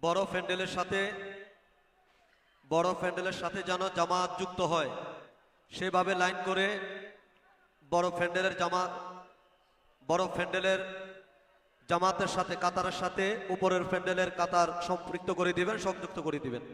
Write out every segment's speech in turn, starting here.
বড় প্যান্ডেলের সাথে যেন জামাত যুক্ত হয়, সেভাবে লাইন করে বড় প্যান্ডেলের জামাতের সাথে কাতারের সাথে উপরের প্যান্ডেলের কাতার সম্পৃক্ত করে দিবেন, সংযুক্ত করে দিবেন।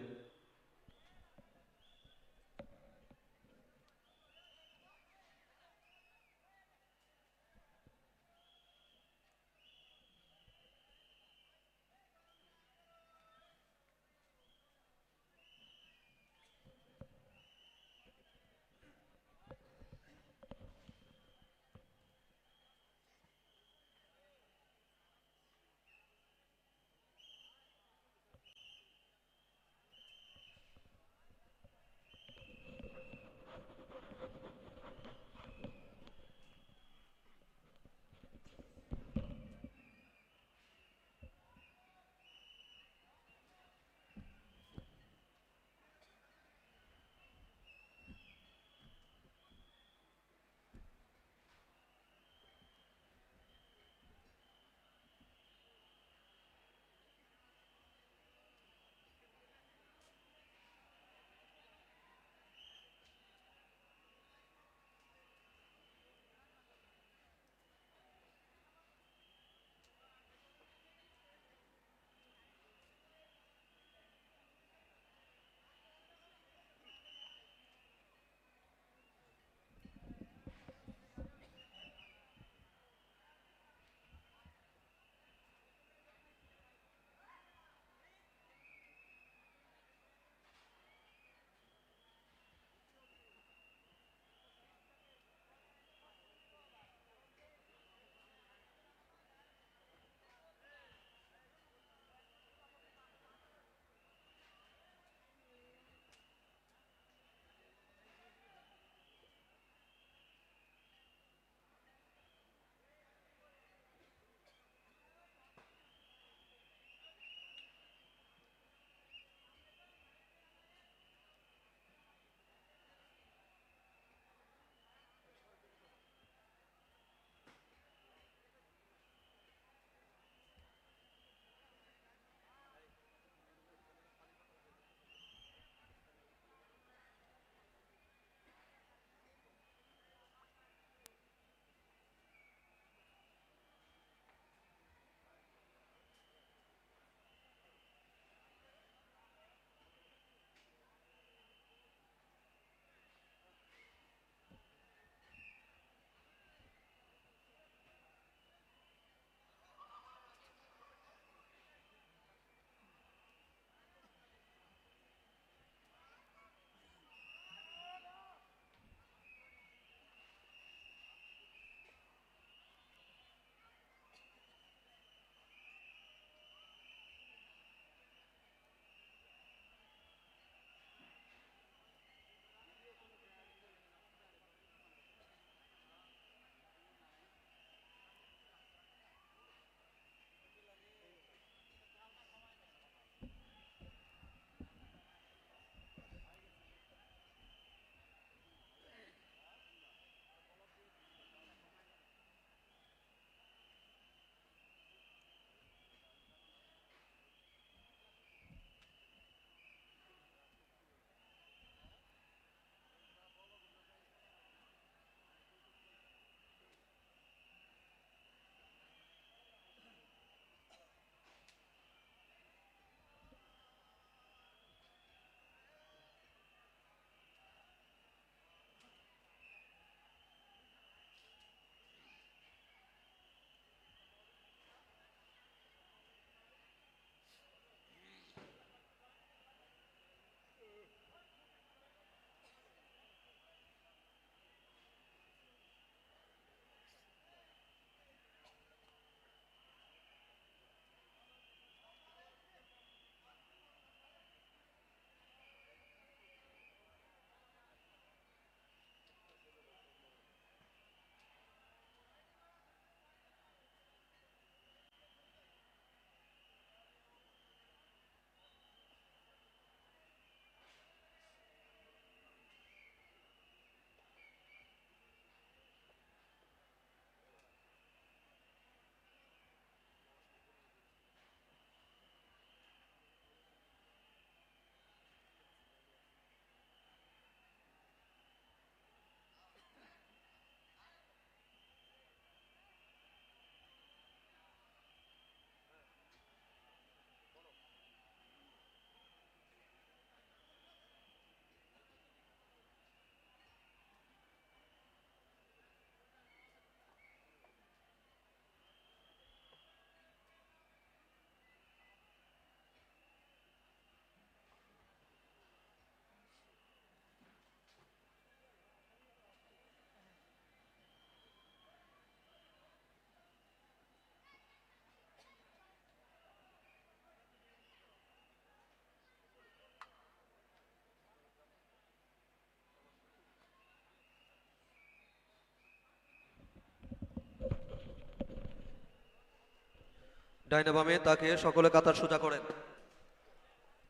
ডাইনে বামে তাকিয়ে সকলে কাতার সোজা করেন।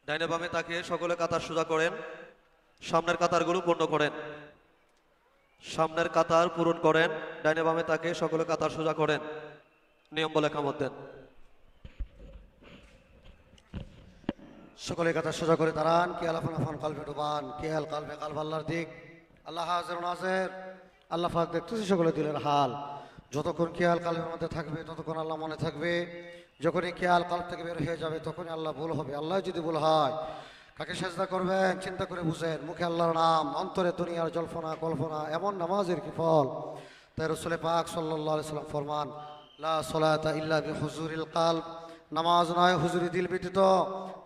ডাইনে বামে তাকিয়ে সকলে কাতার সোজা করেন। সামনের কাতারগুলো পূর্ণ করেন। সামনের কাতার পূরণ করেন। ডাইনে বামে তাকিয়ে সকলে কাতার সোজা করেন। নিয়ম বলে কামত দেন। সকলে কাতার সোজা করে দাঁড়ান। কে আলাফান আফান কালবে ডুবান, কে আল কালবে কালব আল্লাহর দিক। আল্লাহ হাজির নাজের, আল্লাহ পাক দেখতেছি সকলে দিলের হাল। যতক্ষণ খেয়াল কালবের মধ্যে থাকবে ততক্ষণ আল্লাহ মনে থাকবে। যখনই খেয়াল কাল থেকে বের হয়ে যাবে তখনই আল্লাহ ভুল হবে। আল্লাহ যদি ভুল হয় কাকে সেজদা করবেন চিন্তা করে বুঝেন। মুখে আল্লাহর নাম, অন্তরে দুনিয়ার জল্পনা কল্পনা, এমন নামাজের কি ফল। তাই রসুল পাক সাল্লাল্লাহু আলাইহি সাল্লাম ফরমান, লা সলাতা ইল্লা বিহুজুরিল কালব, নামাজ নয় হুজুরি দিল ব্যতীত।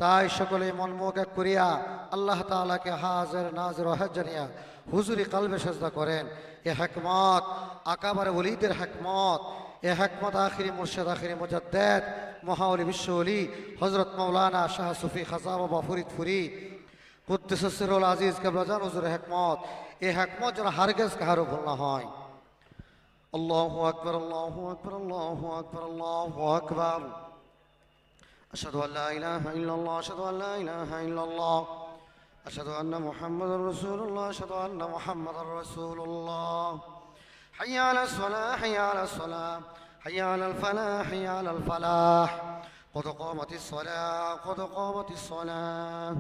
তাই সকলে মন মুখ এক করিয়া আল্লাহ তাআলাকে হাজির নাজির ওয়াহিদ জানিয়া হুজুরি কালবে সেজদা করেন। এ হিকমত আকাবারে ওলিদের হিকমত। এ হিকমত আখিরি মুর্শিদ, আখিরি মুজাদ্দেদ, মহাওলি বিশ্ব ওলি হযরত মাওলানা শাহ সুফি খাজা বাবা ফরিদপুরি কুদ্দুস সিরুল আজিজ কেবলাজান হুজুরের হিকমত। এ হিকমত যেন হারগিজ কাহারও ভুল না হয়। আল্লাহু আকবার, আল্লাহু আকবার, আল্লাহু আকবার, আল্লাহু আকবার। আশহাদু আল্লা ইলাহা ইল্লাল্লাহ, আশহাদু আল্লা ইলাহা ইল্লাল্লাহ, আশহাদু আন্না মুহাম্মাদুর রাসূলুল্লাহ, আশহাদু আন্না মুহাম্মাদুর রাসূলুল্লাহ। হাইয়া আলাস সালাহ, হাইয়া আলাস সালাহ, হাইয়া আলাল ফালাহ, হাইয়া আলাল ফালাহ। قد قامت الصلاة، قد قامت الصلاة.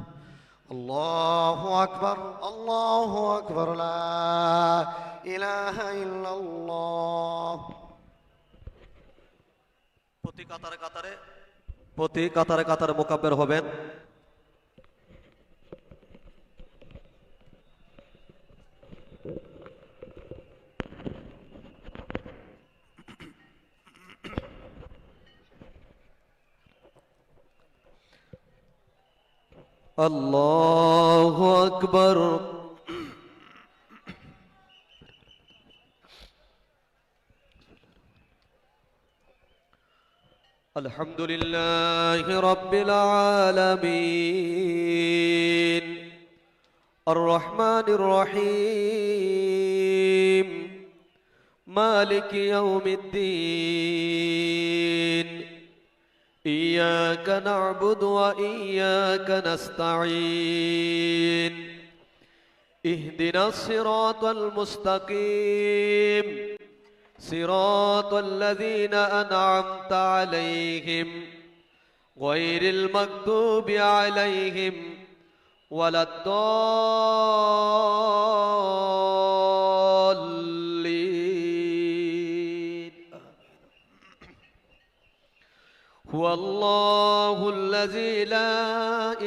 الله أكبر، الله أكبر، لا إله إلا الله. প্রতি কাতারে কাতারে মোকাব্বের হবেন। আল্লাহু আকবার। আলহামদুলিল্লাহি রাব্বিল আলামিন, আর রহমানির রহিম, মালিকি ইয়াউমিদ্দিন। إياك نعبد وإياك نستعين. اهدنا الصراط المستقيم، صراط الذين أنعمت عليهم غير المغضوب عليهم ولا الضالين. هو الله الذي لا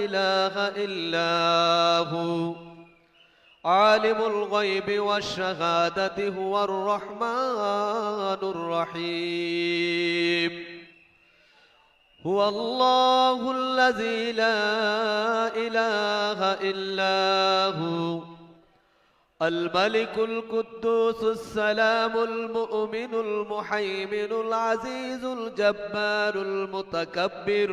إله إلا هو، عالم الغيب والشهادة، هو الرحمن الرحيم. هو الله الذي لا إله إلا هو، الملك القدوس السلام المؤمن المحيمن العزيز الجبار المتكبر،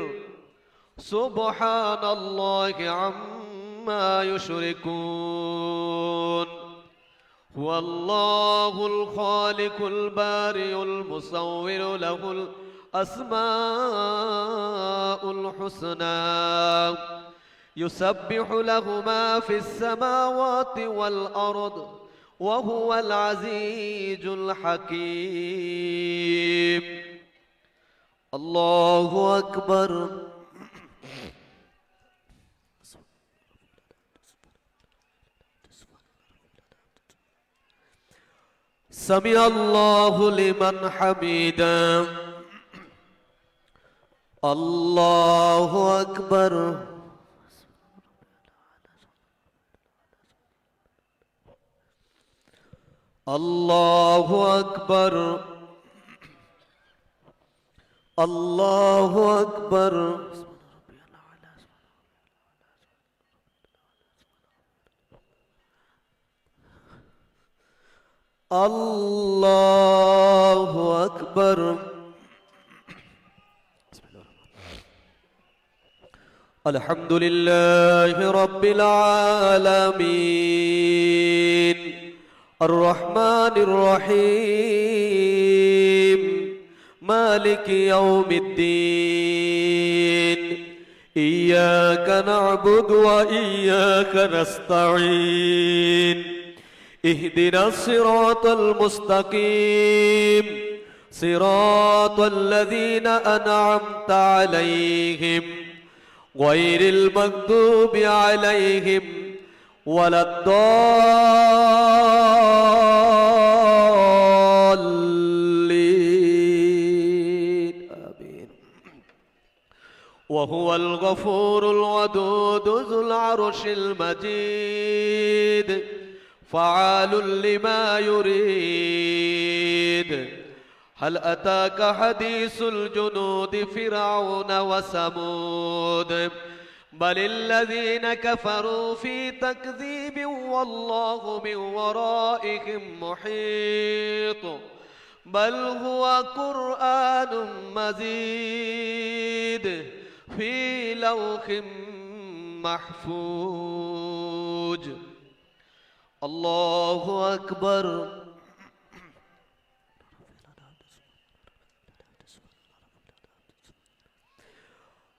سبحان الله عما يشركون. هو الله الخالق البارئ المصور، له الأسماء الحسنى، يسبح له ما في السماوات والأرض، وهو العزيز الحكيم. الله أكبر. سمع الله لمن حمده. الله أكبر. الله أكبر. الله أكبر. الله أكبر. الحمد لله رب العالمين، الرحمن الرحيم، مالك يوم الدين. الدين إياك نعبد وإياك نستعين اهدنا الصراط المستقيم صراط الذين أنعمت عليهم غير المغضوب عليهم ولا الضالين آمين. وهو الغفور الودود ذو العرش المجيد فعال لما يريد هل أتاك حديث الجنود فرعون وثمود بل الذين كفروا في تكذيب والله من ورائهم محيط بل هو قرآن مجيد في لوح محفوظ الله أكبر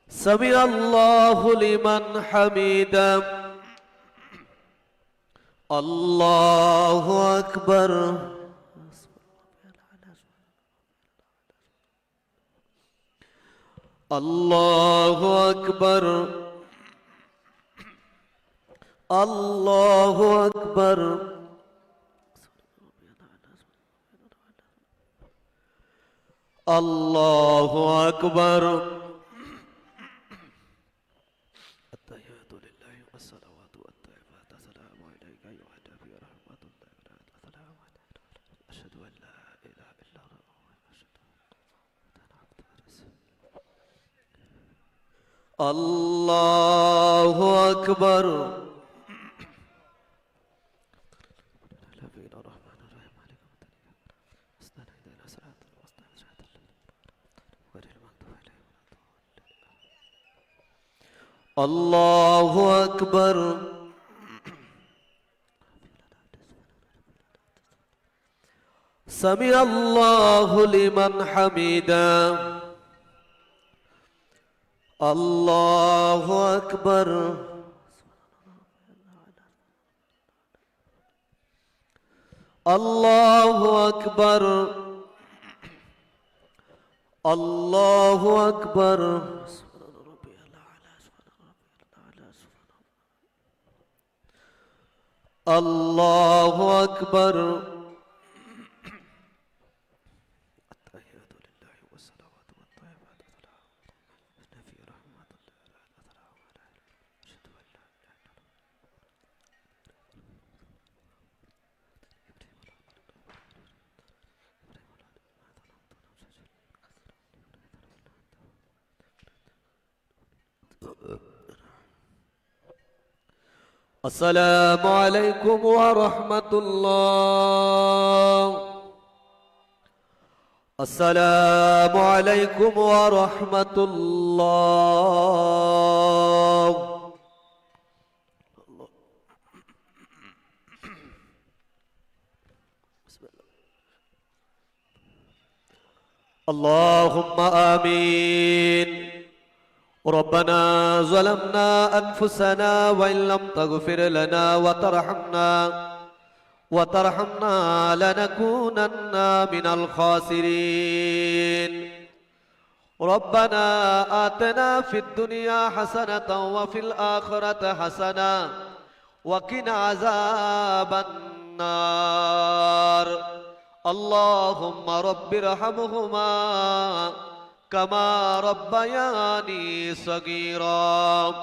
سمع الله لمن حمده الله أكبر الله أكبر الله أكبر الله أكبر التحيات لله والصلوات والطيبات السلام عليك أيها النبي ورحمة الله السلام عليك أشهد أن لا إله إلا الله وأشهد أن الله أكبر الله أكبر سمع الله لمن حمده الله أكبر الله أكبر الله أكبر الله أكبر التحيات لله والصلوات والطيبات النبي رحمة الله أشهد أن لا إله إلا الله. السلام عليكم ورحمة الله السلام عليكم ورحمة الله اللهم آمين ربنا ظلمنا أنفسنا وإن لم تغفر لنا وترحمنا لنكونن من الخاسرين ربنا آتنا في الدنيا حسنة وفي الآخرة حسنة وقنا عذاب النار اللهم رب ارحمهما كما ربياني صغيرا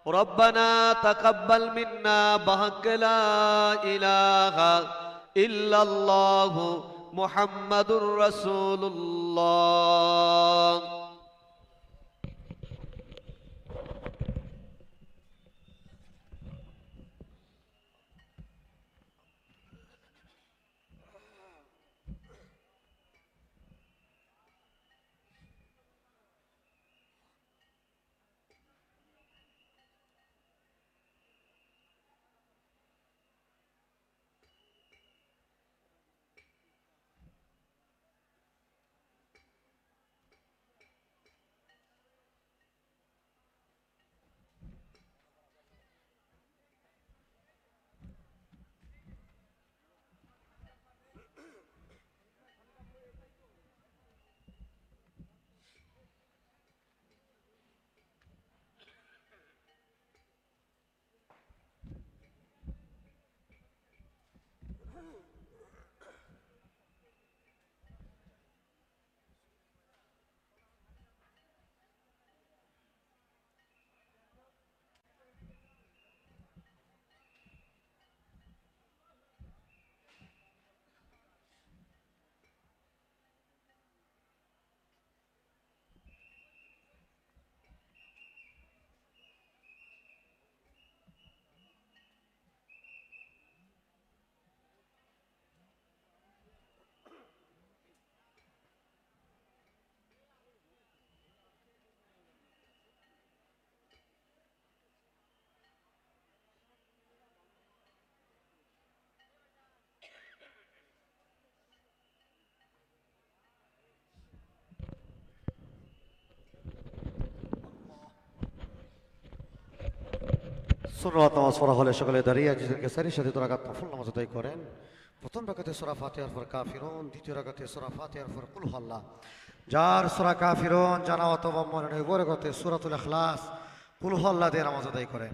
ربنا تقبل منا بحق لا إله إلا الله محمد رسول الله সুন্নাত নামাজ পড়া হলে সকলে দাঁড়িয়ে আজিজকে সারির সাথে রাকাত নফল নামাজ আদায় করেন। প্রথম রাকাতে সূরা ফাতিহার পর কাফিরুন, দ্বিতীয় রাকাতে সূরা ফাতিহার পর কুল হুয়াল্লাহ। যার সূরা কাফিরুন জানা অথবা মনে নেই ওই রাকাতে সূরাতুল ইখলাস কুল হুয়াল্লাহ দিয়ে নামাজ আদায় করেন।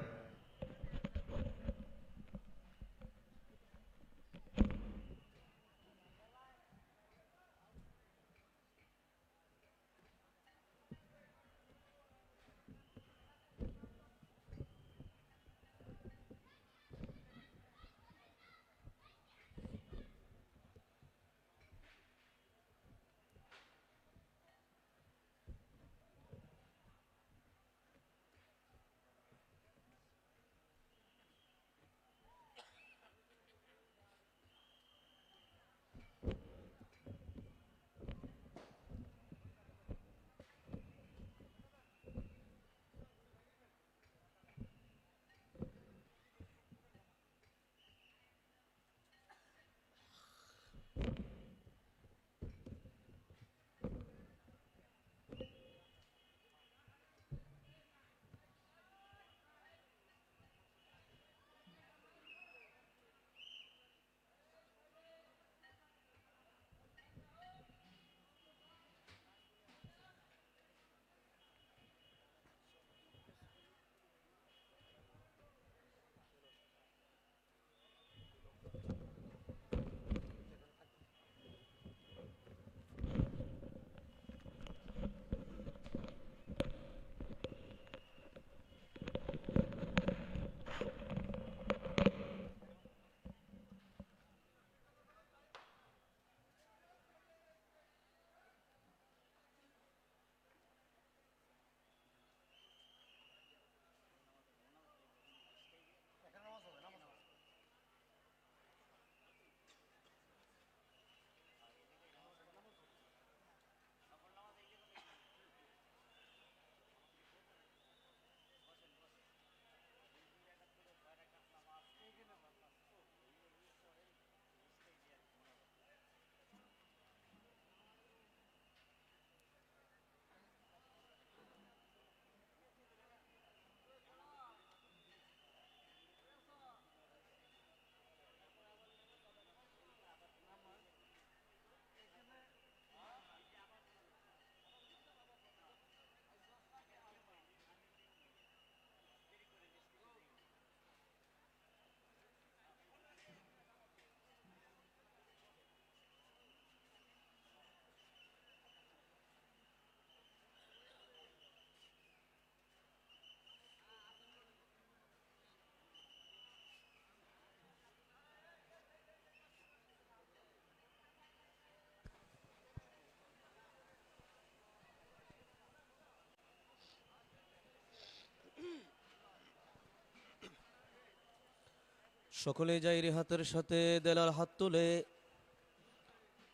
সকলে যাই হাতের সাথে দেলার হাত তুলে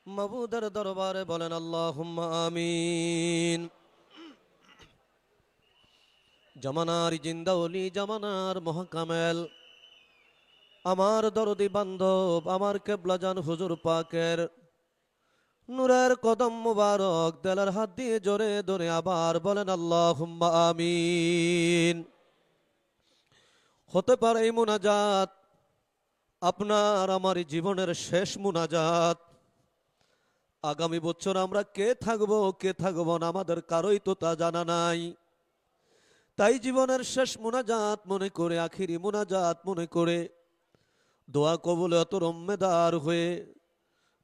মাবুদের দরবারে বলেন আল্লাহুম্মা আমিন। জামানার জিন্দাউলি, জামানার মহাকামেল, আমার দরদি বান্ধব, আমার কেবলাজান হুজুর পাকের নূরের কদম মুবারক দেলার হাত দিয়ে জোরে ধরে আবার বলেন আল্লাহুম্মা আমিন। হতে পারে এই মুনাজাত আপনার আমার জীবনের শেষ মুনাজাত। আগামী বছর আমরা কে থাকবো না আমাদের কারোই তো তা জানা নাই। তাই জীবনের শেষ মুনাজাত মনে করে, আখিরি মুনাজাত মনে করে দোয়া কবুলে অত রম্মেদার হয়ে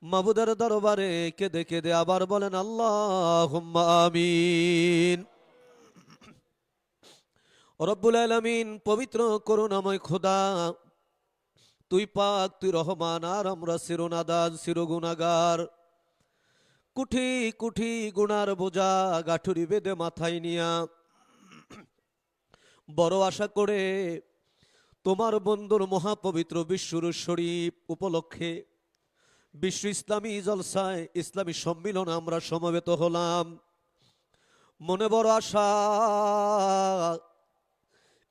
মাবুদের দরবারে কেঁদে কেঁদে আবার বলেন আল্লাহুম্মা আমিন। রব্বুল আলামিন, পবিত্র করুণাময় খোদা, তুই পাক, তুই রহমান, আর আমরা চিরনাদান চিরগুনাগার। কুঠি কুঠি গুনার বোঝা গাঠুরি বেঁধে মাথায় নিয়া বড় আশা করে তোমার বন্ধুর মহাপবিত্র বিশ্বর শরীফ উপলক্ষে বিশ্ব ইসলামী জলসায় ইসলামী সম্মিলন আমরা সমবেত হলাম। মনে বড় আশা,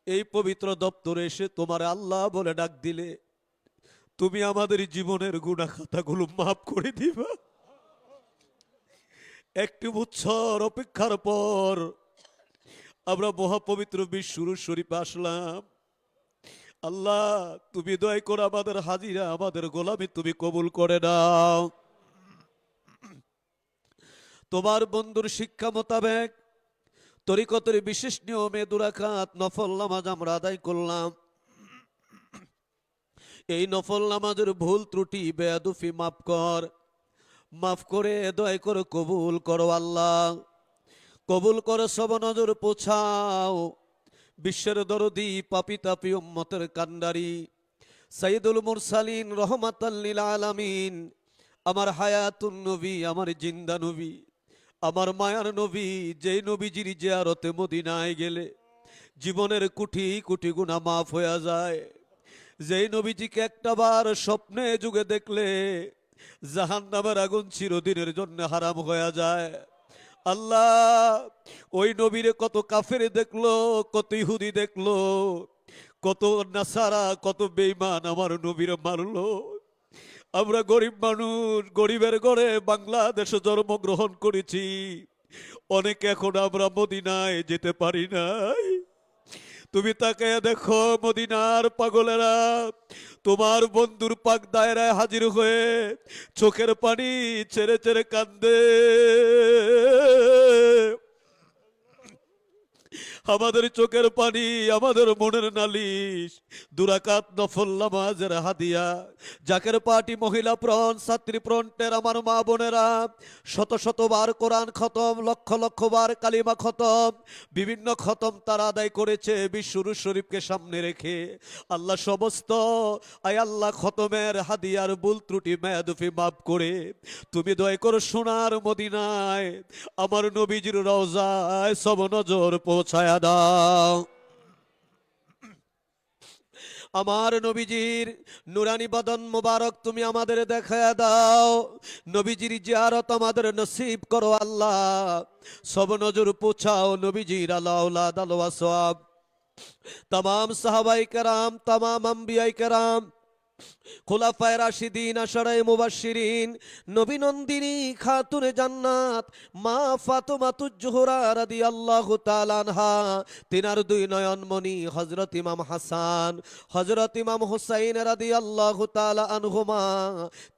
এই পবিত্র দপ্তরে এসে তোমার আল্লাহ বলে ডাক দিলে তুমি আমাদের জীবনের গুনাহ খাতাগুলো মাফ করে দিবা। একটি বছর অপেক্ষার পর আমরা মহাপবিত্র বিশ্বর শরীফে আসলাম। আল্লাহ, তুমি দয়া করে আমাদের হাজিরা, আমাদের গোলামি তুমি কবুল করে নাও। তোমার বন্ধুর শিক্ষা মোতাবেক তরিকতের বিশেষ নিয়মে দুরাকাত নফল নামাজ আমরা আদায় করলাম। এই নফল নামাজের ভুল ত্রুটি বেয়াদুফি মাফ করে দয়া করে কবুল করো আল্লাহ। কবুল করে সব নজর পোছাও। বিশ্বের দরদি পাপি তাপি উম্মতের কান্ডারি সাইয়্যিদুল মুরসালিন রহমাতাল লিল আলামিন, আমার হায়াতুন নবী, আমার জিন্দা নবী, আমার মায়ার নবী, যেই নবীজির জিয়ারতে মদিনায় গেলে জীবনের কুটি কুটি গুনাহ মাফ হয়ে যায়, যেই নবীজিকে একটাবার স্বপ্নে যুগে দেখলে জাহান্নামের আগুন চিরদিনের জন্য হারাম হয়ে যায়। আল্লাহ, ওই নবীরে কত কাফের দেখলো, কত ইহুদি দেখলো, কত নাসারা, কত বেঈমান আমার নবীরে মারলো। আমরা গরিব মানুষ, গরিবের ঘরে বাংলাদেশে জন্মগ্রহণ করেছি, অনেকে এখন আমরা মদিনায় যেতে পারি নাই। তুমি তাকে দেখো, মদিনার পাগলেরা তোমার বন্ধুর পাক দায়রায় হাজির হয়ে চোখের পানি ছেড়ে ছেড়ে কান্দে। আমাদের চোখের পানি, আমাদের মনের নালিশ, দুরাকাত নফল নামাজের হাদিয়া, জাকের পার্টি মহিলা প্রণ, ছাত্রী প্রণটের আমার মা বোনেরা শত শতবার কোরআন খতম, লক্ষ লক্ষ বার কালিমা খতম, বিভিন্ন খতম তারা আদায় করেছে বিশ্বর শরীফকে সামনে রেখে। আল্লাহ, সমস্ত আয় আল্লাহ খতমের হাদিয়ার ভুল ত্রুটি মেয়াদুফি মাফ করে তুমি দয়া করে সোনার মদিনায় আমার নবীজির রওজায় সব নজর পৌঁছায়া দাও। আমার নবীজির নুরানি বদন মোবারক তুমি আমাদের দেখায়া দাও। নবীজির জিয়ারত আমাদের নসিব করো আল্লাহ। সব নজর পৌঁছাও নবীজির আলা আওলাদ আল ওয়াসওয়াব, तमाम সাহাবায়ে কেরাম, तमाम আম্বিয়ায়ে কেরাম, খুলাফায়ে রাশিদিন, আশারায়ে মুবাশশিরিন, নবী নন্দিনী খাতুনে জান্নাত মা ফাতেমাতুজ জোহরা রাদিয়াল্লাহু তাআলা আনহা, তিনার দুই নয়নমণি হযরত ইমাম হাসান, হযরত ইমাম হুসাইন রাদিয়াল্লাহু তাআলা আনহুমা,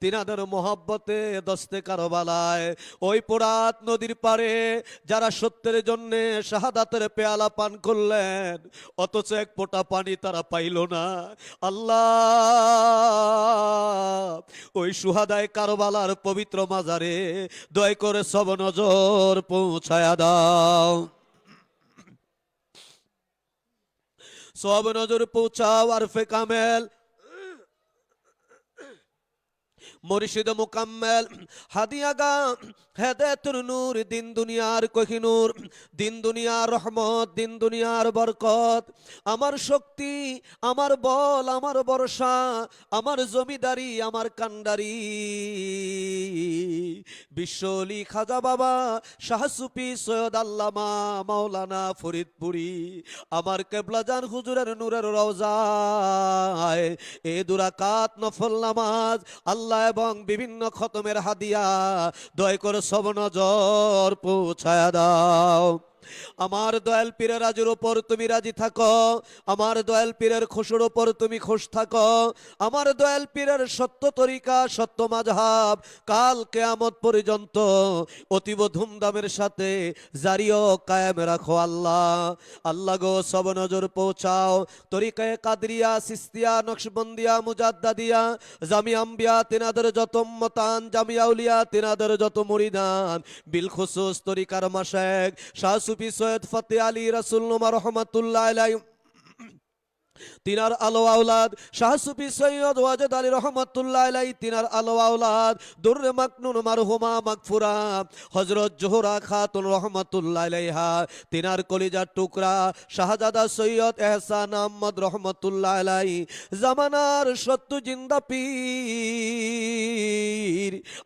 তিনাদের মহব্বতে দস্তে কারবালায় ওই পোরাত নদীর পারে যারা সত্যের জন্য শাহাদাতের পেয়ালা পান করলেন, অথচ এক ফোঁটা পানি তারা পাইল না। আল্লাহ, ওই সুহাদায়ে কারবালার পবিত্র মাজারে দয়া করে সব নজর পৌঁছায়া দাও। সব নজর পৌঁছাও আরফে কামেল, মুর্শিদ মুকাম্মেল, হাদিয়াগা হেদায়েতুর নূর, দিন দুনিয়ার কোহিনূর, দিন দুনিয়ার রহমত, দিন দুনিয়ার বরকত, আমার শক্তি, আমার বল, আমার ভরসা, আমার জমিদারি, আমার কান্ডারি বিশ্বলি খাজা বাবা শাহ সুফি সৈয়দ আল্লামা মাওলানা ফরিদপুরি, আমার কেবলাজান হুজুরের নূরের রওজায় এ দুরাকাত নফল নামাজ আল্লাহ এবং বিভিন্ন খতমের হাদিয়া দয়া করে সব নজর পৌঁছায়া দাও। আমার দয়াল পীরের রাজের উপর তুমি রাজি থাকো, আমার দয়াল পীরের খুশুর উপর তুমি খুশ থাকো, আমার দয়াল পীরের সত্য তরিকা সত্য মাযহাব কাল কিয়ামত পর্যন্ত অতীব ধুমধামের সাথে জারিও কায়েম রাখো আল্লাহ। আল্লাহ গো, সব নজর পৌঁছাও তরিকায়ে কাদরিয়া, সিস্তিয়া, নকশবন্দিয়া, মুজাদ্দাদিয়া, জামিয়া আম্বিয়া তিনাদের যত উম্মতান, জামিয়া উলিয়া তিনাদের যত মুরিদান, বিল খুসুস তরিকার মাশায়েখ শাহ সুফি সৈয়দ ফতে আলী রাসূলুল্লাহ রহমাতুল্লাহ আলাইহি, তিনার আলো আওলাদ শাহ সুফি সৈয়দ ওয়াজেদ আলী রহমাতুল্লাহ আলাইহি, তিনার আলো আওলাদ দুররে মাকনুন মারহুমা মাগফুরা হযরত জোহরা খাতুন রহমাতুল্লাহ আলাইহা, তিনার কলিজার টুকরা শাহজাদা সৈয়দ এহসান আহমদ রহমাতুল্লাহ আলাইহি, জামানার সত্য জিন্দা পীর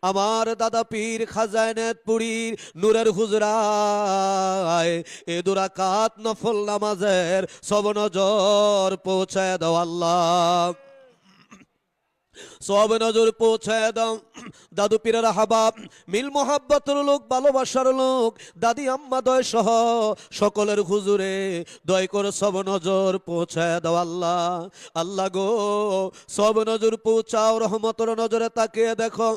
আমার দাদা পীর খাজাইনাতপুরীর নূরের হুজরায় এ দুরাকাত নফল নামাজের সব নজর পৌঁছায় দাও আল্লাহ, সব নজর পৌঁছায় দাও। দাদু পীরের হাবাব, মিল মোহাব্বতের লোক, ভালোবাসার লোক, দাদি আম্মা দয় সহ সকলের হুজুরে দয় করে সব নজর পৌঁছায় দাও আল্লাহ। আল্লাহ গো, সব নজর পৌঁছাও, রহমতের নজরে তাকিয়ে দেখো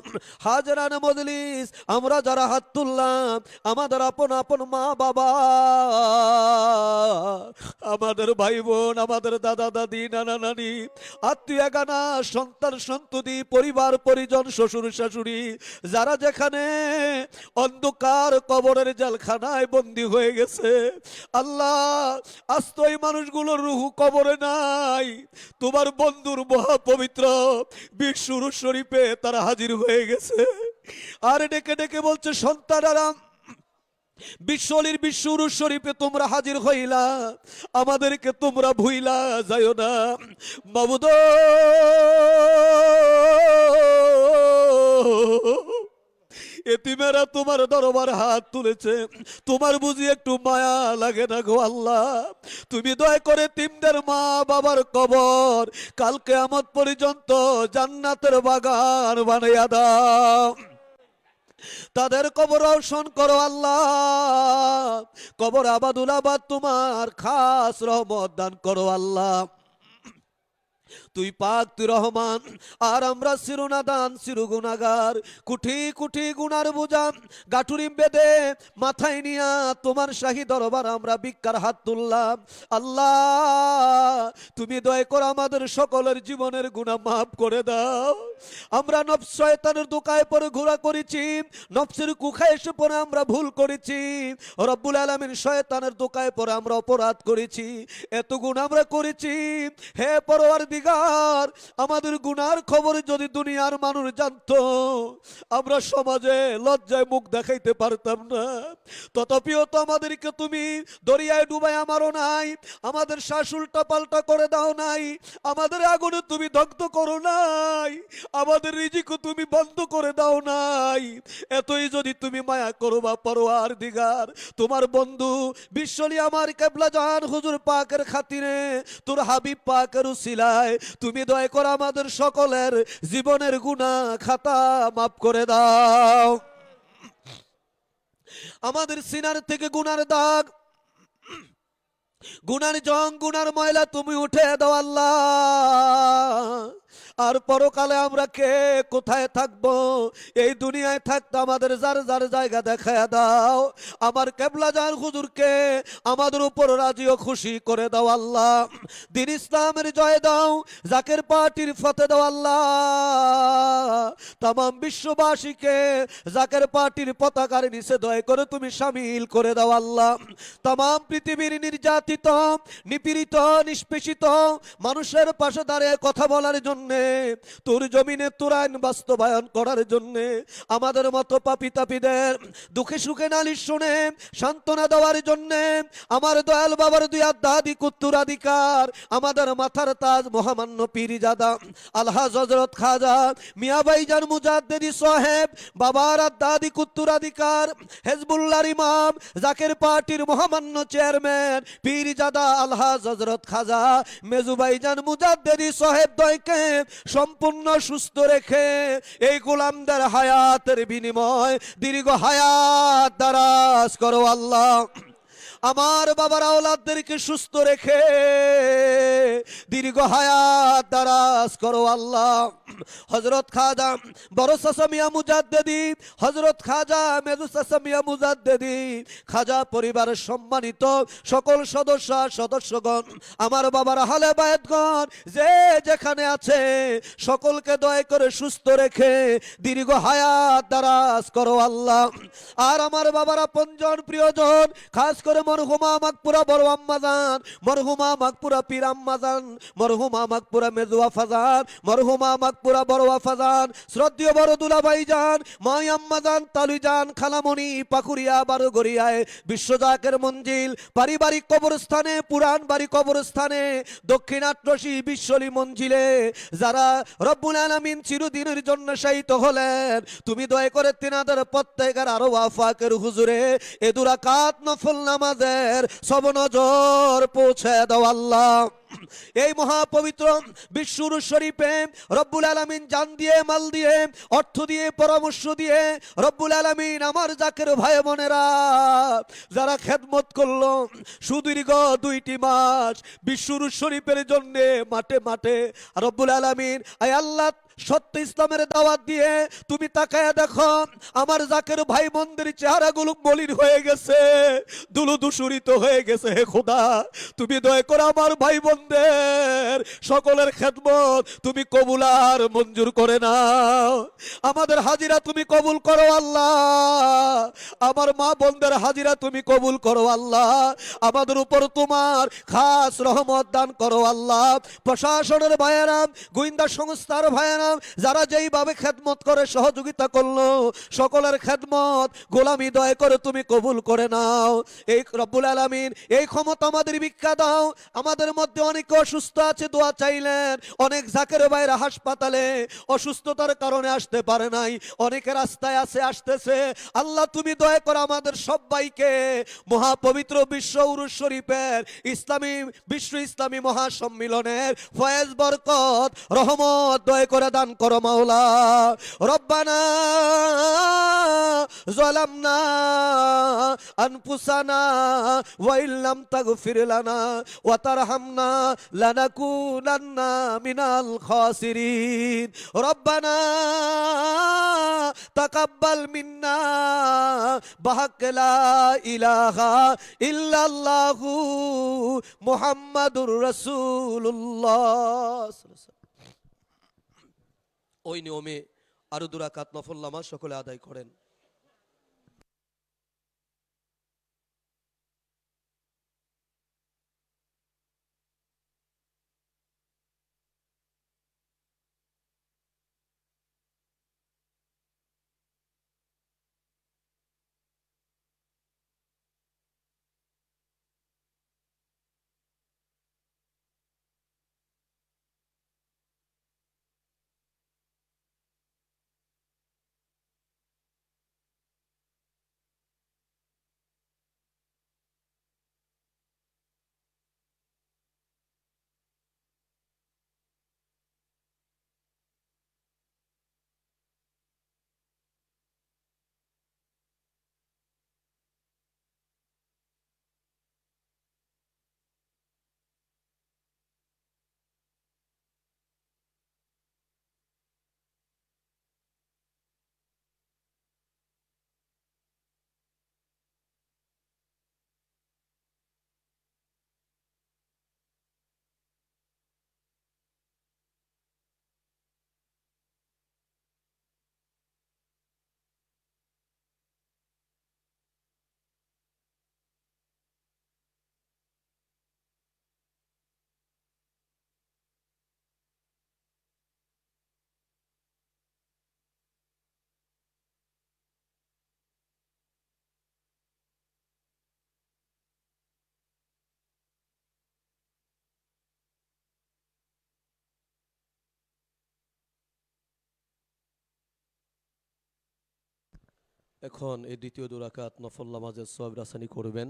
হাজরান মজলিস, আমরা যারা হাত তুললাম, আমাদের আপন আপন মা বাবা, আমাদের ভাই বোন, আমাদের দাদা দাদি, নানা নানি, আত্মীয় গানা, সন্তান সন্ততি, পরিবার পরিজন, শ্বশুর শাশুড়ি, যারা যেখানে অন্ধকার কবরের জেলখানায় বন্দী হয়ে গেছে আল্লাহ, আস্ত এই মানুষগুলোর রুহু কবরে নাই, তোমার বন্ধুর মহা পবিত্র বিশ্বর শরীফে তারা হাজির হয়ে গেছে। আর ডেকে ডেকে বলছে, সন্তানেরা বিশ্বলির বিশ্বর শরীফে তোমরা হাজির হইলা, আমাদেরকে তোমরা ভুইলা যাইও না মাবুদ। এতিমেরা তোমার দরবার হাত তুলেছে, তোমার বুঝি একটু মায়া লাগে না গো আল্লাহ? তুমি দয়া করে তিমদের মা বাবার কবর কাল কিয়ামত পর্যন্ত জান্নাতের বাগান বানাইয়া দাও, তাদের কবর রওশন করো আল্লাহ, কবর আবাদুল আবাদ তোমার খাস রহমত দান করো আল্লাহ। তুই পাক, তুই রহমান, আর আমরা চিরনাদান চিরগুনাগার, কুঠি কুঠি গুনার বোঝা গাঠুরি বেদে মাথায় নিয়া তোমার শাহী দরবার আমরা ভিক্ষার হাত তুললাম আল্লাহ। তুমি দয়া করে আমাদের সকলের জীবনের গুনাহ মাফ করে দাও। আমরা নফস শয়তানের দোকায় পরে ঘোরা করেছি, নফসের কুখায় এসে পরে আমরা ভুল করেছি, রব্বুল আলামিন শয়তানের দোকায় পরে আমরা অপরাধ করেছি, এত গুনাহ আমরা করেছি। হে পরওয়ারদিগার, আমাদের গুনার খবর যদি দুনিয়ার মানুষ জানতো, আমরা সমাজে লজ্জায় মুখ দেখাইতে পারতাম না। তথাপিও তো আমাদেরকে তুমি দরিয়ায় ডুবাই আমারও নাই, আমাদের শ্বাস উল্টা পাল্টা করে দাও নাই, আমাদের আগুনে তুমি দগ্ধ করো নাই, আমাদের রিজিকও তুমি বন্ধ করে দাও নাই। এতই যদি তুমি মায়া করো বা পরওয়ারদিগার, তোমার বন্ধু বিশ্বলি আমার কেবলা জাহান হুজুর পাকের খাতিরে, তোর হাবিব পাকের উসিলায় তুমি দয়া করে আমাদের সকলের জীবনের গুনাহ খাতা মাফ করে দাও। আমাদের সিনার থেকে গুনার দাগ, গুনার জং, গুনার ময়লা তুমি উঠে দাও আল্লাহ। আর পরকালে আমরা কে কোথায় থাকবো? এই দুনিয়ায় থাকতে আমাদের যার যার জায়গা দেখায় দাও। আমার কেবলা জান হুজুরকে আমাদের উপর রাজি ও খুশি করে দাও আল্লাহ। দিন ইসলামের জয় দাও, জাকের পার্টির ফতে দাও আল্লাহ। তামাম বিশ্ববাসীকে জাকের পার্টির পতাকার নিচে দয়া করে তুমি শামিল করে দাও আল্লাহ। তামাম পৃথিবীর নির্যাতিত, নিপীড়িত, নিষ্পেষিত মানুষের পাশে দাঁড়িয়ে কথা বলার জন্যে, তোর জমিনে তোর আইন বাস্তবায়ন করার জন্যে, আমাদের মতো পাপী তাপীদের দুঃখে সুখে নালিশ শুনে সান্ত্বনা দেওয়ার জন্যে, আমার দয়াল বাবার দুই আদি কুত্তুরাধিকার, আমাদের মাথার তাজ মহামান্য পীরজাদা আলহাজ হযরত খাজা মিয়াবাইজান মুজাদ্দিদি সাহেব, বাবার আদি কুত্তুরাধিকার হেজবুল্লাহর ইমাম, জাকের পার্টির মহামান্য চেয়ারম্যান পীরজাদা আলহাজ হযরত খাজা মেজুবাইজান মুজাদ্দিদি সাহেব দয়কে সম্পূর্ণ সুস্থ রেখে এই গোলামদের হায়াতের বিনিময় দীর্ঘ হায়াত দারাজ করো আল্লাহ। আমার বাবার আওলাদদেরকে সুস্থ রেখে দীর্ঘ হায়াত দারাজ করো আল্লাহ। হযরত খাজা বড় চাচা মিয়া মুজাদ্দেদি, হযরত খাজা মেজু চাচা মিয়া মুজাদ্দেদি, খাজা পরিবারের সম্মানিত সকল সদস্যগণ, আমার বাবার আহলে বায়াতগণ যে যেখানে আছে সকলকে দয়া করে সুস্থ রেখে দীর্ঘ হায়াত দারাজ করো আল্লাহ। আর আমার বাবার আপনজন প্রিয়জন, খাস করে মরহুমা মাকপুরা বড় আম্মাজান, মরহুমা মাকপুরা পীর আম্মাজান, মরহুমা মাকপুরা মেজু আফাজান, মরহুমা মাকপুরা বড় আফাজান, শ্রদ্ধেয় বড় দুলাভাই যান, মাই আম্মাজান, তালুইজান, খালামণি, পাকুরিয়া, বারোগড়িয়ায়, বিশ্বজাকের মঞ্জিল, পারিবারিক কবরস্থানে, পুরান বাড়ি কবরস্থানে, দক্ষিণাট্রসী বিশ্বলি মঞ্জিলে যারা রব্বুল আলামিন চিরদিনের জন্য শায়িত হলেন, তুমি দয়া করে তিনাদের প্রত্যেকের আরো ওয়াফাকের হুজুরে এ দুরাকাত নফল নামাজের সব নজর পৌঁছে দাও আল্লাহ। এই মহাপবিত্র বিশ্বর শরীফে রব্বুল আলামিন জান দিয়ে, মাল দিয়ে, অর্থ দিয়ে, পরামর্শ দিয়ে রব্বুল আলামিন আমার জাকের ভাই বোনেরা যারা খেদমত করলো সুদীর্ঘ 2টি মাস বিশ্বর শরীফের জন্য মাঠে মাঠে, রব্বুল আলামিন আয় আল্লাহ সত্য ইসলামের দাওয়াত দিয়ে তুমি তাকায় দেখো আমার জাকের ভাই বোনদের চেহারাগুলো মলিন হয়ে গেছে, দুলুদূষরিত হয়ে গেছে। হে খোদা, তুমি দয়া করে আমার ভাই বোনদের সকলের খেদমত তুমি কবুল আর মঞ্জুর করে নাও। আমাদের হাজিরা তুমি কবুল করো আল্লাহ, আমার মা বোনদের হাজিরা তুমি কবুল করো আল্লাহ। আমাদের উপর তোমার খাস রহমত দান করো আল্লাহ। প্রশাসনের ভাইয়েরা, গোয়েন্দা সংস্থার ভাইয়েরা যারা যেইভাবে খেদমত করে সহযোগিতা করলো, সকলের খেদমত গোলামি দয়া করে তুমি কবুল করে নাও। এই রব্বুল আলামিন এই ক্ষমতা আমাদের ভিক্ষা দাও। আমাদের মধ্যে অনেকে অসুস্থ আছে, দোয়া চাইলেন। অনেক জাকের ভাইরা হাসপাতালে অসুস্থতার কারণে আসতে পারে নাই, অনেকে রাস্তায় আছে, আসতেছে। আল্লাহ তুমি দয়া করে আমাদের সবাইকে মহাপবিত্র বিশ্ব উরুস শরীফের বিশ্ব ইসলামী মহাসম্মিলনের ফয়েজ বরকত রহমত দয়া করে দান করো মাওলা। রব্বানা যালামনা আনফুসানা ওয়া ইল্লাম তাগফির লানা ওয়া তারহামনা লানাকুনান্না মিনাল খাসিরিন। রব্বানা তাকাব্বাল মিন্না বিহাক্ক লা ইলাহা ইল্লাল্লাহু মুহাম্মাদুর রাসূলুল্লাহ। ওই নিয়মে আরো 2 রাকাত নফল নামাজ সকলে আদায় করেন। এখন এই দ্বিতীয় 2 রাকাত নফল নামাজের সওয়াব রাসানি করবেন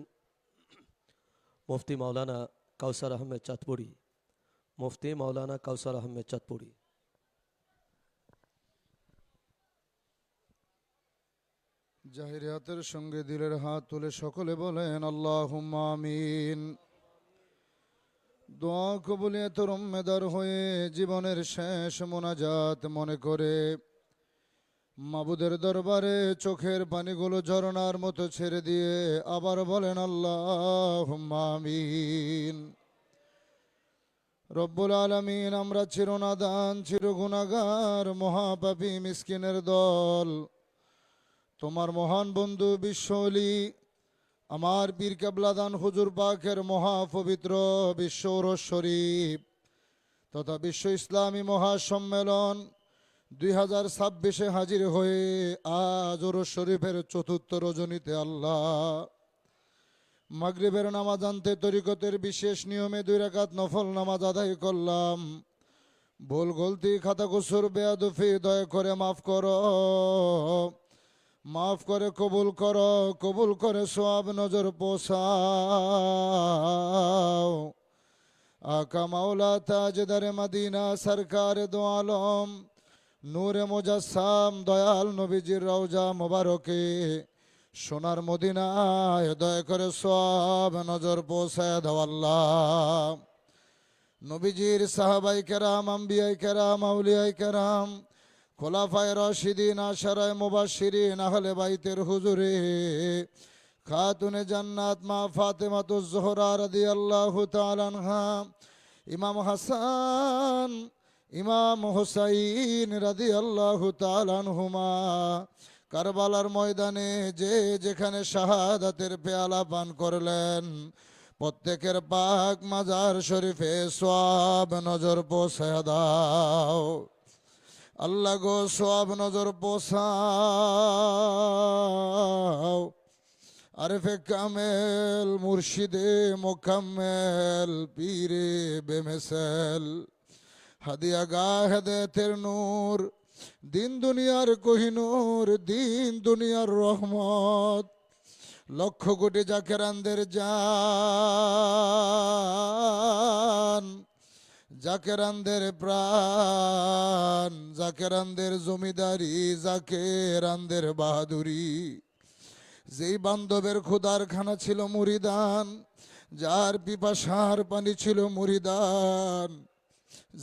মুফতি মাওলানা কাউসার আহমেদ চাঁদপুরি। মুফতি মাওলানা কাউসার আহমেদ চাঁদপুরি। জাহির হাতের সঙ্গে দিলের হাত তুলে সকলে বলেন আল্লাহুম্মা আমিন। দোয়া কবুলিয়তের উম্মেদার হয়ে জীবনের শেষ মোনাজাত মনে করে মাবুদের দরবারে চোখের পানিগুলো ঝরনার মতো ছেড়ে দিয়ে আবার বলেন আল্লাহুম্মা আমিন। রব্বুল আলামিন, আমরা চিরনাদান চিরগুনাহগার মহাপাপী মিসকিনের দল তোমার মহান বন্ধু বিশ্বলি আমার পীর কেবলাদান হুজুর পাকের মহাপবিত্র বিশ্ব উরস শরীফ তথা বিশ্ব ইসলামী মহাসম্মেলন 2026 হাজির হয়ে আজ উরস শরীফের চতুর্থ রজনীতে আল্লাহ মাগরিবের নামাজ আনতে তরিকতের বিশেষ নিয়মে 2 রাকাত নফল নামাজ আদায় করলাম। ভুল গলতি খাতা কুসুর বেয়াদফি দয়া করে মাফ করো, মাফ করে কবুল করো, কবুল করে সওয়াব নজর পৌঁছাও। আকা মাওলা তাজদারে মদিনা সরকার দো আলম নূরে মুজাসসাম দয়াল নবীজির রওজা মোবারকে সোনার মদিনায় দয়া করে সওয়াব নজর পৌঁছায় দাও আল্লাহ। নবীজির সাহাবাই কেরাম, আম্বিয়াই কেরাম, আউলিয়াই কেরাম, খোলাফায়ে রাশিদিন, আশারায়ে মুবাশশিরিন, আহলে বাইতের হুজুরে খাতুনে জান্নাত মা ফাতেমাতুজ জোহরা রাদিয়াল্লাহু তাআলা আনহা, ইমাম হাসান, ইমাম হুসাইন রাদিয়াল্লাহু তাআলা আনহুমা কারবালার ময়দানে যে যেখানে শাহাদাতের পেয়ালা পান করলেন প্রত্যেকের পাক মাজার শরীফে সওয়াব নজর পৌঁছায়া দাও আল্লাহ গো, সওয়াব নজর পৌঁছাও। আরেফে কামেল মুর্শিদে মোকাম্মেল পীরে বেমেসাল হাদিয়া গাহ হেদায়েতের নূর দিন দুনিয়ার কোহিনূর দিন দুনিয়ার রহমত লক্ষ কোটি জাকেরানদের জান, জাকেরানদের প্রাণ, জাকেরানদের জমিদারি, জাকেরানদের বাহাদুরি। যেই বান্ধবের ক্ষুদার খানা ছিল মুরিদান, যার পিপাসার পানি ছিল মুরিদান,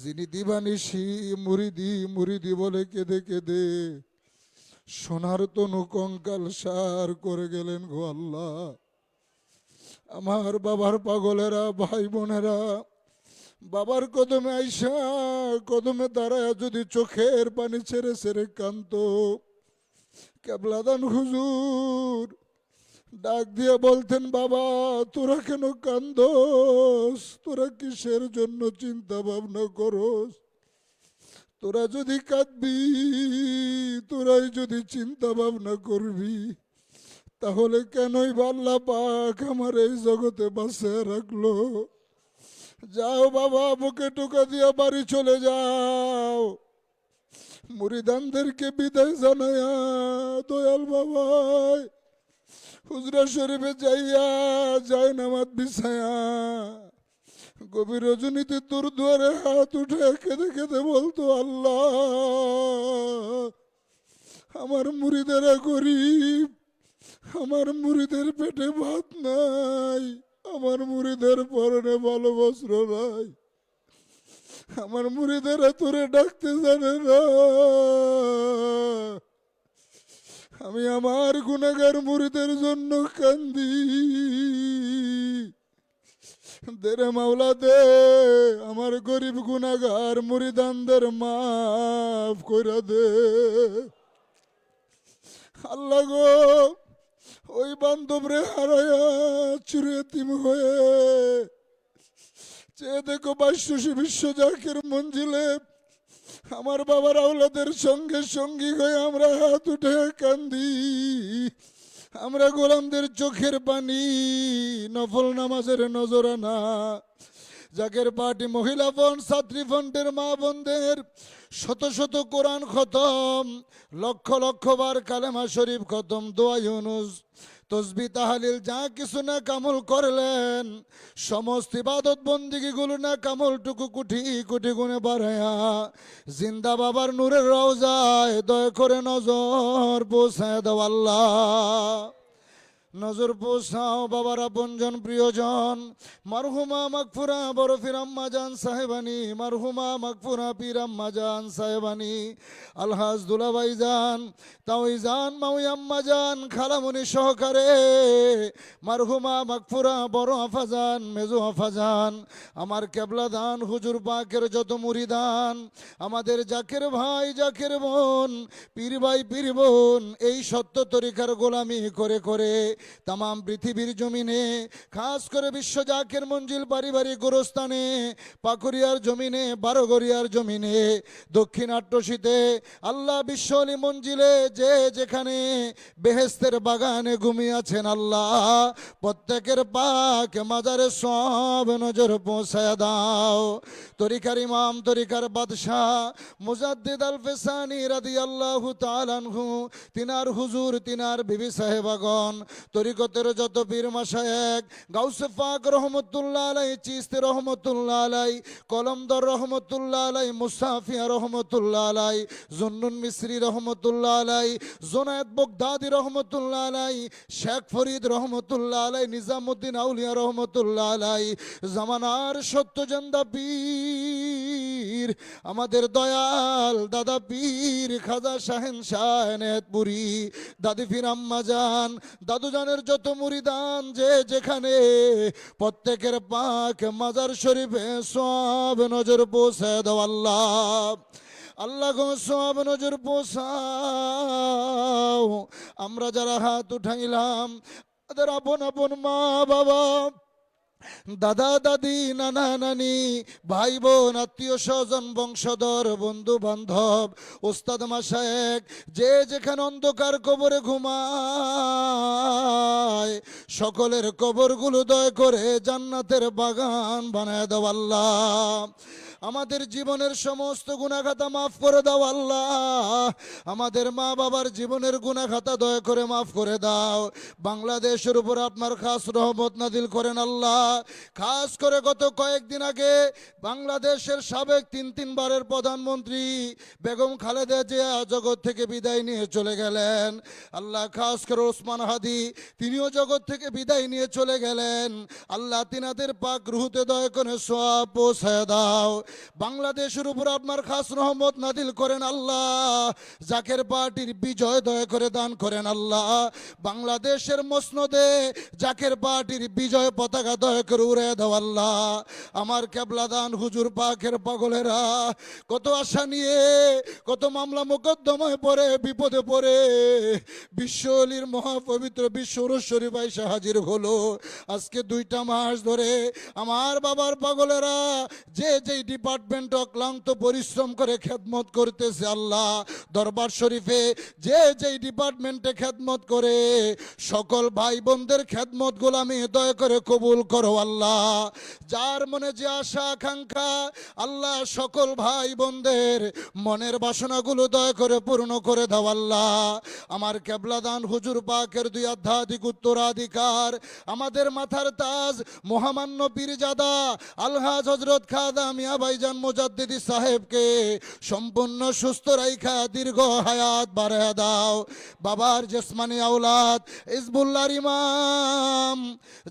যিনি দিবানিশি মুরিদি মুরিদি বলে কেঁদে কেঁদে সোনার তনু কঙ্কাল সার করে গেলেন গো আল্লাহ। আমার বাবার পাগলেরা, ভাই বোনেরা, বাবার কদমে আইসা কদমে দাঁড়ায় যদি চোখের পানি ছেড়ে ছেড়ে কান্ত, কেবলাদান হুজুর ডাক দিয়ে বলতেন, বাবা তোরা কেন কান্দোস, তোরা কিসের জন্য চিন্তা ভাবনা করস, তোরা যদি কাঁদবি, তোরাই যদি চিন্তা ভাবনা করবি, তাহলে কেনই আল্লাহ পাক আমার এই জগতে বাঁচিয়ে রাখলো। যাও বাবা, বুকে টোকা দিয়া বাড়ি চলে যাও, মুরিদানদেরকে বিদায় জানায়া দয়াল বাবাই হুজরা শরীফে যাইয়া যায় নামাজ বিছায়া গভীর রজনীতে তোর দুয়ারে হাত উঠে কেঁদে কেঁদে বলতো, আল্লাহ আমার মুরিদেরা গরিব, আমার মুরিদের পেটে ভাত নাই, আমার মুরিদের পরনে ভালো বস্ত্র নাই, আমার মুরিদেরা তোরে ডাকতে জানে না। আমি আমার গুনাহগার মুরিদের জন্য কান্দি, দেরে মাওলা দে, আমার গরিব গুনাহগার মুরিদানদের মাফ করে দে আল্লাহ গো। ওই বান্ধবরে হারায়া চিরয়তীম হয়ে চেয়ে দেখো বাইশ্বসী বিশ্ব জাকের মঞ্জিলে আমার বাবার আওলাদের সঙ্গে সঙ্গী হয়ে আমরা হাত উঠে কান্দি। আমরা গোলামদের চোখের পানি, নফল নামাজের নজরানা, জাকের পার্টি মহিলা ফন্ড, ছাত্রী ফন্ডের মা বোনদের শত শত কোরআন খতম, লক্ষ লক্ষ বার কালেমা শরীফ খতম, দোয়া ইউনুস তসবি তাহালিল যা কিছু না কামল করলেন, সমস্ত ইবাদত বন্দিগিগুলো না কামলটুকু কুটি কুটি গুণে বাড়ায়া জিন্দা বাবার নূরের রওজায় দয়া করে নজর পৌঁছায় দাও আল্লাহ। নজর পৌঁছাও বাবার আপনজন প্রিয়জন মারহুমা মাগফুরা বরফির আম্মা জান সাহেবানি, মারহুমা মাগফুরা পীর আম্মা জান সাহেবানি, আলহাজ দুলাভাই জান, তাওই জান, মাউই আম্মা জান, খালামুনি সহকারে মারহুমা মাগফুরা বড় আফাজান, মেজো আফাজান, আমার কেবলা দান হুজুর পাকের যত মুরিদান, আমাদের জাকের ভাই জাকের বোন, পীর ভাই পীর বোন, এই সত্য তরিকার গোলামি করে করে তাম পৃথিবীর জমিনে, খাস করে বিশ্ব জাকের মঞ্জিল পারিবারিক গোরস্থানে, পাকুরিয়ার জমিনে, বারোগড়িয়ার জমিনে, দক্ষিণাট্টশীতে, আল্লাহ বিশ্ব অলি মঞ্জিলে যে যেখানে বেহেস্তের বাগানে ঘুমিয়ে আছেন আল্লাহ, প্রত্যেকের পাক মাজারে সব নজর পৌঁছায় দাও। তরিকার ইমাম, তরিকার বাদশাহ মুজাদ্দিদ আল ফেসানি রাদিয়াল্লাহু তাআলা আনহু, তিনার হুজুর, তিনার বিবি সাহেবাগণ, তরিকতের যত পীর মাশায়েখ, গাউসে পাক রহমতুল্লাহ আলাই, চিশতি রহমতুল্লাহ আলাই, কলমদর রহমতুল্লাহ আলাই, মুসাফিয়া রহমতুল্লাহ আলাই, জুন্নুন মিসরি রহমতুল্লাহ আলাই, জোনায়েদ বগদাদি রহমতুল্লাহ আলাই, শেখ ফরিদ রহমতুল্লাহ আলাই, নিজামুদ্দিন আউলিয়া রহমতুল্লাহ আলাই, জামানার সত্যজন্দা পীর আমাদের দয়াল দাদা পীর খাজা শাহেন শাহনেতপুরি, দাদি ফির আম্মা জান, দাদু জানের যত মুরিদান যে যেখানে, প্রত্যেকের পাক মাজার শরীফে সব নজর পৌঁছায় দাও আল্লাহ। আল্লাহ গো সব নজর পৌঁছাও। আমরা যারা হাত উঠাইলাম তাদের আপন আপন মা বাবা, দাদা দাদি, নানা নানি, ভাই বোন, আত্মীয় স্বজন, বংশধর, বন্ধু বান্ধব, ওস্তাদ মাশায়েখ যে যেখানে অন্ধকার কবরে ঘুমায়, সকলের কবরগুলো দয়া করে জান্নাতের বাগান বানায় দাও আল্লাহ। আমাদের জীবনের সমস্ত গুনাহখাতা মাফ করে দাও আল্লাহ। আমাদের মা বাবার জীবনের গুনাহখাতা দয়া করে মাফ করে দাও। বাংলাদেশের উপর আপনার খাস রহমত নাজিল করেন আল্লাহ। খাস করে গত কয়েকদিন আগে বাংলাদেশের সাবেক তিনবারের প্রধানমন্ত্রী বেগম খালেদা জিয়া জগৎ থেকে বিদায় নিয়ে চলে গেলেন আল্লাহ। খাস করে ওসমান হাদি, তিনিও জগৎ থেকে বিদায় নিয়ে চলে গেলেন আল্লাহ। তিনাদের পাক রুহুতে দয়া করে সওয়াব পৌঁছায় দাও। বাংলাদেশের উপর আপনার খাস রহমত নাজিল করেন আল্লাহ। জাকের পার্টির বিজয় দয়া করে দান করেন আল্লাহ। বাংলাদেশের মসনদে জাকের পার্টির বিজয় পতাকা দয়া করে উড়ে দাও আল্লাহ। আমার কেবলা দান হুজুর পাকের পাগলেরা কত আশা নিয়ে, কত মামলা মোকদ্দমায় পড়ে, বিপদে পড়ে বিশ্ব অলির মহাপবিত্র বিশ্ব শরীফ আইসা হাজির হলো। আজকে 2টা মাস ধরে আমার বাবার পাগলেরা যে যেই ডিপার্টমেন্ট অক্লান্ত পরিশ্রম করে খেদমত করতেছে আল্লাহ। দরবার শরীফে যে যেই ডিপার্টমেন্টে খেদমত করে সকল ভাই বোনদের খেদমত গোলামি দয়া করে কবুল করো আল্লাহ। যার মনে যে আশা আকাঙ্ক্ষা আল্লাহ, সকল ভাই বোনদের মনের বাসনাগুলো দয়া করে পূর্ণ করে দাও আল্লাহ। আমার কেবলা দান হুজুর পাকের 2 আধ্যাত্মিক উত্তরাধিকার, আমাদের মাথার তাজ মহামান্য পীরজাদা আলহাজ হযরত খাজা মিয়া ভাইজান মুজাদ্দিদি সাহেবকে সম্পূর্ণ সুস্থ রাইখা দীর্ঘ হায়াত বাড়ায় দাও। বাবার জেসমানি আওলাদ হিজবুল্লাহর ইমাম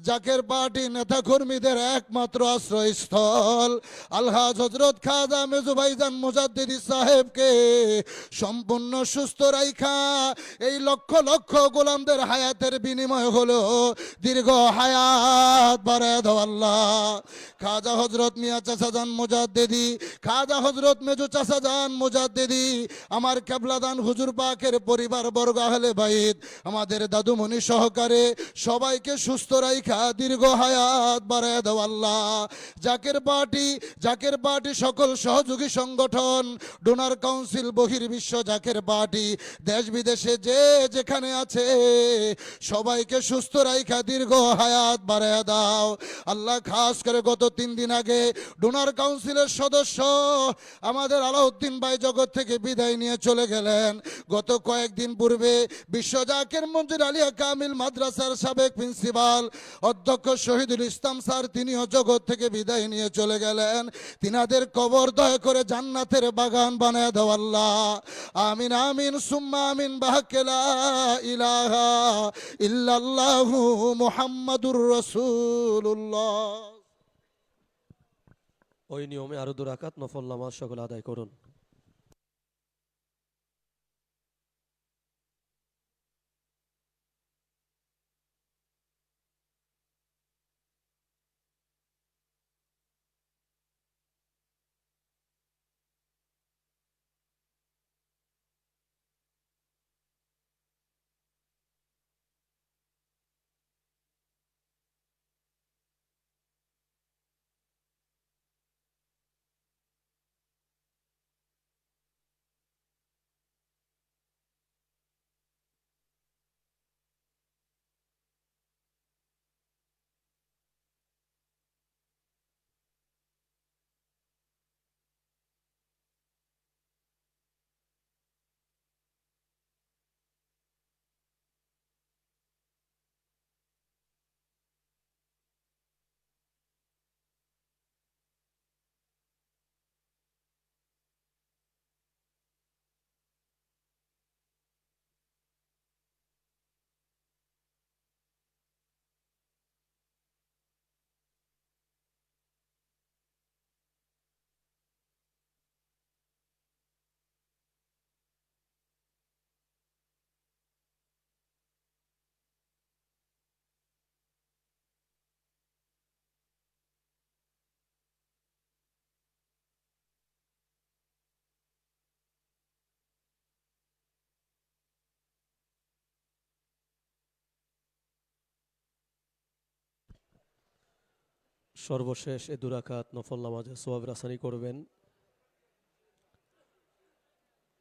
জাকের পার্টি নেতা কর্মীদের একমাত্র আশ্রয়স্থল আলহাজ হযরত খাজা মেজু ভাইজান মুজাদ্দিদি সাহেবকে সম্পূর্ণ সুস্থ রাইখা এই লক্ষ লক্ষ গোলামদের হায়াতের বিনিময় হলো দীর্ঘ হায়াত বাড়ায় দাও আল্লাহ। খাজা হযরত মিয়া চাচা জান মুজাদ্দিদি, খাজা হযরত মেজু চাচা জান মুজাদ্দিদি, আমার কেবলা দান হুজুর পাকের পরিবার বর্গ আহলে বাইত, আমাদের দাদুমণি সহকারে সবাইকে সুস্থ রাইখা দীর্ঘ হায়াত বাড়ায় দাও আল্লাহ। জাকের পার্টি সকল সহযোগী সংগঠন, ডোনার কাউন্সিল, বহির্বিশ্ব জাকের পার্টি, দেশ বিদেশে যে যেখানে আছে সবাইকে সুস্থ রাইখা দীর্ঘ হায়াত বাড়ায় দাও আল্লাহ। খাস করে গত 3 দিন আগে ডোনার কাউন্সিলের সদস্য আমাদের আলাউদ্দিন ভাই জগৎ থেকে বিদায় নিয়ে চলে গেলেন। গত কয়েকদিন পূর্বে বিশ্ব জাকির মঞ্জুর আলিয়া কামিল মাদ্রাসার সাবেক প্রিন্সিপাল অধ্যক্ষ শহীদুল ইসলাম স্যার তিনিও জগৎ থেকে বিদায় নিয়ে চলে গেলেন। তিনাদের কবর দয়া করে জান্নাতের বাগান বানায় দাও আল্লাহ। আমিন আমিন সুম্মা আমিন বাহাক্কে লা ইলাহা ইল্লাল্লাহু মুহাম্মাদুর রাসূলুল্লাহ। ওই নিয়মে আরো 2 রাকাত নফল নামাজ সকলে আদায় করুন। সর্বশেষ এ 2 রাকাত নফল নামাজে সওয়াব রাসানি করবেন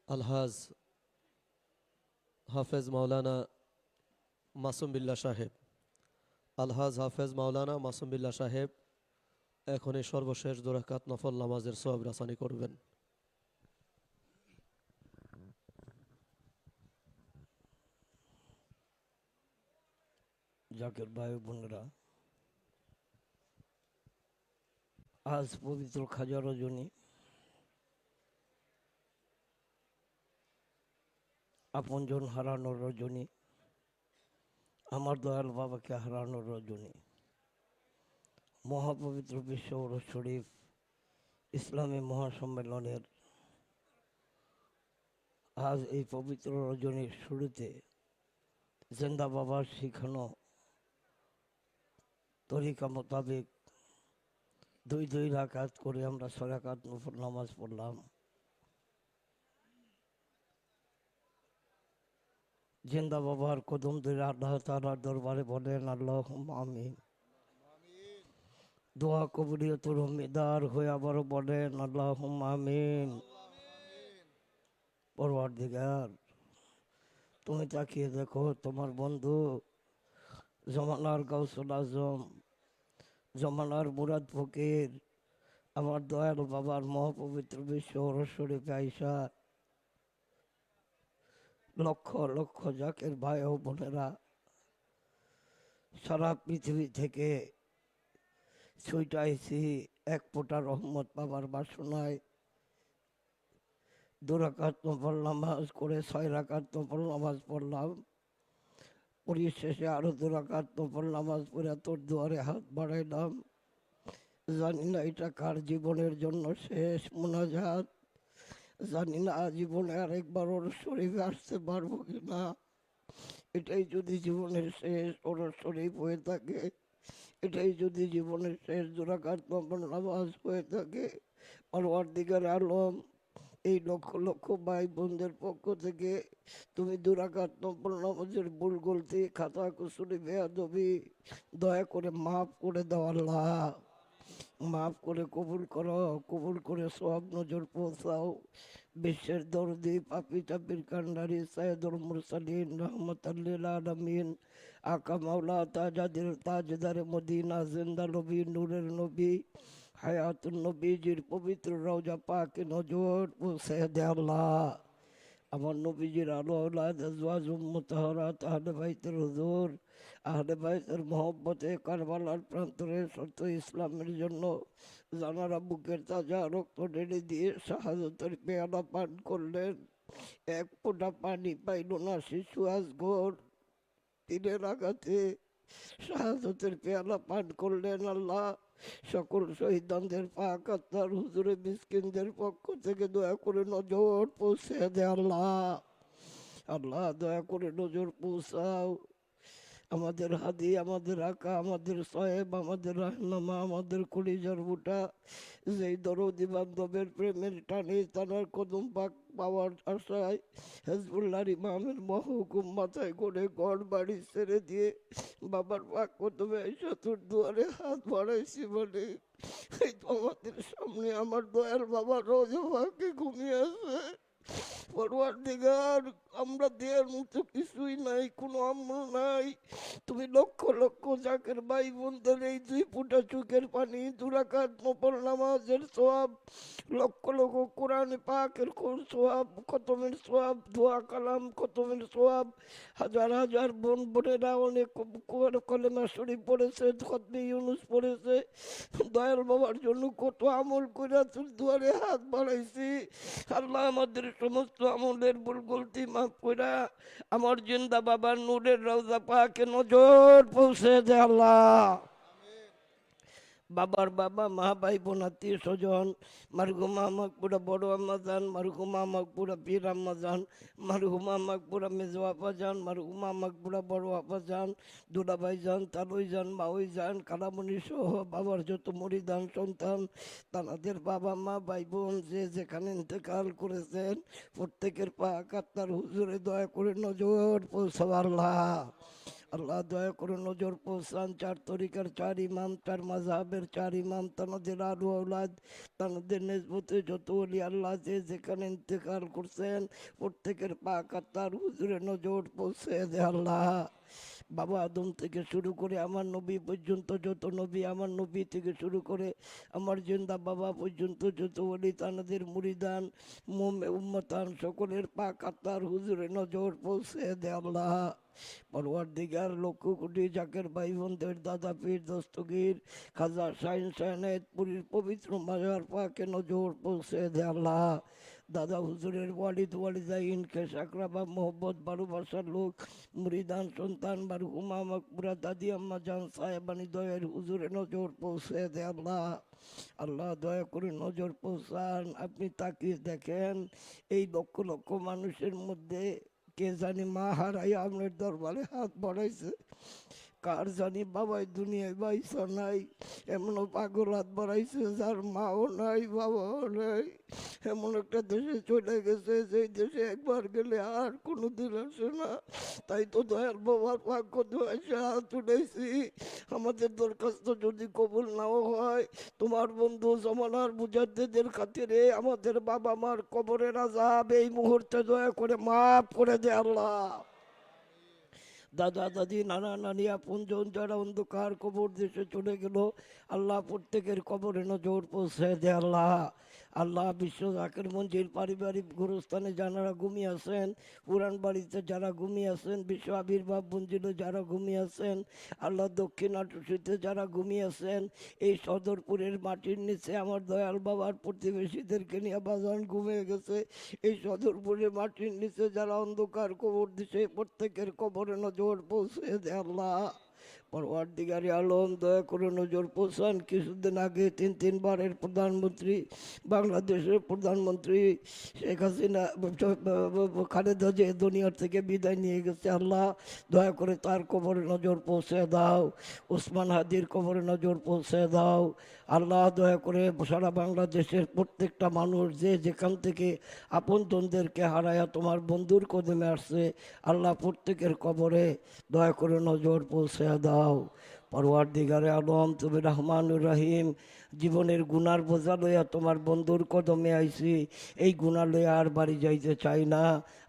আলহাজ হাফেজ মাওলানা মাসুম বিল্লাহ সাহেব। আলহাজ হাফেজ মাওলানা মাসুম বিল্লাহ সাহেব এখন এই সর্বশেষ 2 রাকাত নফল নামাজের সওয়াব রাসানি করবেন। জাকির ভাই বোনেরা, আজ পবিত্র খাজা রজনী, আপনজন হারানোর রজনী, আমার দয়াল বাবাকে হারানোর রজনী। মহাপবিত্র বিশ্ব ওরস শরীফ ইসলামী মহাসম্মেলনের আজ এই পবিত্র রজনীর শুরুতে জিন্দা বাবার শিখানো তরিকা মোতাবেক 2 রাকাত করে আমরা 6 রাকাত নফল নামাজ পড়লাম। জিন্দা বাবার কদম ধরে আল্লাহ তাআলার দরবারে বলেন আল্লাহুম্মা আমিন। দোয়া কবুলিয়তের উম্মিদার হয়ে আবারও বলেন আল্লাহুম্মা আমিন। পরওয়ারদিগার, তুমি তাকিয়ে দেখো তোমার বন্ধু জমানার গাউসুল আজম, জমানার মুরাদ ফকির, আমার দয়াল বাবার মহাপবিত্র বিশ্ব ওরস শরীফে আইসা লক্ষ লক্ষ জাকের ভাই ও বোনেরা সারা পৃথিবী থেকে ছুটাইছি এক ফোঁটা রহমত পাবার বাসনায়। 2 রাকাত নফল নামাজ করে 6 রাকাত নফল নামাজ পড়লাম। পরিশেষে আরো 2 রাকাত নফল নামাজ পড়ে তোর দুয়ারে হাত বাড়াইলাম। জানি না এটা কার জীবনের জন্য শেষ মুনাজাত, জানি না জীবনে আরেকবার ওর শরীফে আসতে পারবো কিনা। এটাই যদি জীবনের শেষ ওরস শরীফ হয়ে থাকে, এটাই যদি জীবনের শেষ 2 রাকাত নফল নামাজ হয়ে থাকে, পরওয়ারদিগার আলম এই লক্ষ লক্ষ ভাই বোনদের পক্ষ থেকে তুমি 2 রাকাত নফল নামাজের ভুল গলতি খাতা কুসুরি বেয়াদবি দয়া করে মাফ করে দাও আল্লাহ। মাফ করে কবুল করো, কবুল করে সওয়াব নজর পৌঁছাও। বিশ্বের দরদি পাপি চাপির কান্ডারি সাইয়্যিদুল মুরসালিন রাহমাতাল লিল আলামিন আকা মাওলা তাজদারে মদিনা জিন্দা নবী নূরের নবী হায়াতুন নবীজির পবিত্র রওজা পাকে নজর পৌঁছে দে আল্লাহ। আমার নবীজির আলো আওলাদ আজওয়াজ মুতাহহারাত আহলে বাইতের হুজুর, আহলে বাইতের মহব্বতে কারবালার প্রান্তরে সত্য ইসলামের জন্য জানারা বুকের তাজা রক্ত ঢেলে দিয়ে শাহাদতের পেয়ালা পান করলেন। এক ফোঁটা পানি পাইল না শিশু আজগর, তীরের আঘাতে শাহাদতের পেয়ালা পান করলেন। আল্লাহ সকল শহীদদের পাক আত্মার হুজুরে মিসকিনদের পক্ষ থেকে দয়া করে নজর পৌঁছে দে আল্লাহ। আল্লাহ দয়া করে নজর পৌঁছাও। আমাদের হাদি, আমাদের আকা, আমাদের সাহেব, আমাদের রাহনামা, আমাদের কলিজার বুটা, যেই দরদি বান্ধবের প্রেমের টানে তানার কদম পাক পাওয়ার আশায় হেজবুল্লাহর ইমামের মহকুম মাথায় করে ঘর বাড়ি ছেড়ে দিয়ে বাবার পাক কদমে চতুর দুয়ারে হাত বাড়াইছি বলে এই তো আমাদের সামনে আমার দয়াল বাবা রোজা পাকে ঘুমিয়ে আছে। পরওয়ারদিগার, আমরা দেওয়ার মতো কিছুই নাই, কোনো আমল নাই। তুমি লক্ষ লক্ষ জাকের ভাই বোনদের এই 2 ফোঁটা চোখের পানি, 2 রাকাত নফল নামাজের সওয়াব, লক্ষ লক্ষ কোরআন পাকের সওয়াব, খতমের সওয়াব, দোয়া কালাম খতমের সওয়াব, হাজার হাজার বোন বোনেরা অনেক কলেমা শরীফ পড়েছে, খতমে ইউনুস পড়েছে, দয়াল বাবার জন্য কত আমল করে তুই দুয়ারে হাত বাড়াইছি। আল্লাহ আমাদের সমস্ত আমলের ভুল গলতি মাফ কইরা আমার জিন্দা বাবার নূরের রওজা পাকে নজর পৌঁছে দে আল্লাহ। বাবার বাবা, মা, ভাই বোন, আত্মীয় স্বজন, মারহুমা মাকপুরা বড় আম্মাজান, মারহুমা মাকপুরা পীর আম্মাজান, মারহুমা মাকপুরা মেজো আপাজান, মারহুমা মাকপুরা বড় আপাজান, দুলাভাই যান, তালুই যান, মাউই যান, কালামণি সহ বাবার যত মরিদান সন্তান, তাদের বাবা মা ভাই বোন যে যেখানে ইন্তেকাল করেছেন প্রত্যেকের পাক আত্মার হুজুরে দয়া করে নজর পৌঁছাও আল্লাহ। আল্লাহ দয়া করে নজর পৌঁছান। 4 তরিকার 4 ইমাম, 4 মাযহাবের 4 ইমাম, তাদের আলু আওলাদ, তাদের নিসবতে যত ওলি আল্লাহ যে যেখানে ইন্তেকাল করছেন প্রত্যেকের পাক আত্মার হুজুরে নজর পৌঁছে দে আল্লাহ। বাবা আদম থেকে শুরু করে আমার নবী পর্যন্ত যত নবী, আমার নবী থেকে শুরু করে আমার জিন্দা বাবা পর্যন্ত যত ওলি তানাদের মুরিদান উম্মতান সকলের পাক আত্মার হুজুরে নজর পৌঁছে দে আল্লাহ। পরওয়ারদিগার লক্ষ কোটি জাকের ভাই বোনদের দাদা পীর দস্তগীর খাজা শাহিন শাহনায়েতপুরীর পবিত্র মাজার পাকে নজর পৌঁছে দে আল্লাহ। দাদা হুজুরের ওয়ালিদ ওয়ালিদাইন খেস আকরাবা মোহব্বত ভালোবাসার লোক মুরিদান সন্তান মারহুমা মাকবুরা দাদি আম্মা জান সাহেবানি দয়ের হুজুরে নজর পৌঁছে দে আল্লাহ। আল্লাহ দয়া করে নজর পৌঁছান। আপনি তাকিয়ে দেখেন এই লক্ষ লক্ষ মানুষের মধ্যে কে জানি মা হারাই আপনার দরবারে হাত বাড়াইছে, কার জানি বাবাই দুনিয়ায় বাইসা নাই, এমনও পাগল হাত বাড়াইছে যার মাও নাই বাবাও নাই, এমন একটা দেশে চলে গেছে যেই দেশে একবার গেলে আর কোনো দিন আসে না। তাই তো দয়াল বাবার ভাগ্য এসে হাত উঠেছি। আমাদের দরখাস্ত যদি কবুল নাও হয় তোমার বন্ধু জমানার মুজাদ্দিদের খাতিরে আমাদের বাবা মার কবরের আযাব এই মুহূর্তে দয়া করে মাফ করে দে আল্লাহ। দাদা দাদি নানা নানি আপনজন যারা অন্ধকার কবর দেশে চলে গেল আল্লাহ প্রত্যেকের কবরে নজর পৌঁছে দে আল্লাহ। আল্লাহ বিশ্ব জাকের মঞ্জিল পারিবারিক গুরুস্থানে যারা ঘুমিয়ে আছেন, পুরান বাড়িতে যারা ঘুমিয়ে আছেন, বিশ্ব আবির্ভাব মঞ্জিলে যারা ঘুমিয়ে আছেন, আল্লাহ দক্ষিণ আটুসিতে যারা ঘুমিয়ে আছেন, এই সদরপুরের মাটির নিচে আমার দয়াল বাবার প্রতিবেশীদেরকে নিয়ে বাজান ঘুমিয়ে গেছে, এই সদরপুরের মাটির নিচে যারা অন্ধকার কবর দিছে প্রত্যেকের কবরে নজর পৌঁছে দে আল্লাহ। পরওয়ারদিগারে আলম দয়া করে নজর পৌঁছান। কিছুদিন আগে 3 বারের প্রধানমন্ত্রী, বাংলাদেশের প্রধানমন্ত্রী শেখ হাসিনা খালেদা যে দুনিয়ার থেকে বিদায় নিয়ে গেছে, আল্লাহ দয়া করে তার কবরে নজর পৌঁছে দাও। ওসমান হাদির কবরে নজর পৌঁছে দাও। আল্লাহ দয়া করে সারা বাংলাদেশের প্রত্যেকটা মানুষ যে যেখান থেকে আপনজনদেরকে হারায়া তোমার বন্ধুর কদমে আসছে, আল্লাহ প্রত্যেকের কবরে দয়া করে নজর পৌঁছে দাও। পরওয়ারদিগারে আলম তুমি রহমানুর রহিম, জীবনের গুনার বোঝা লইয়া তোমার বন্ধুর কদমে আইছি, এই গুণা লইয়া আর বাড়ি যাইতে চাই না।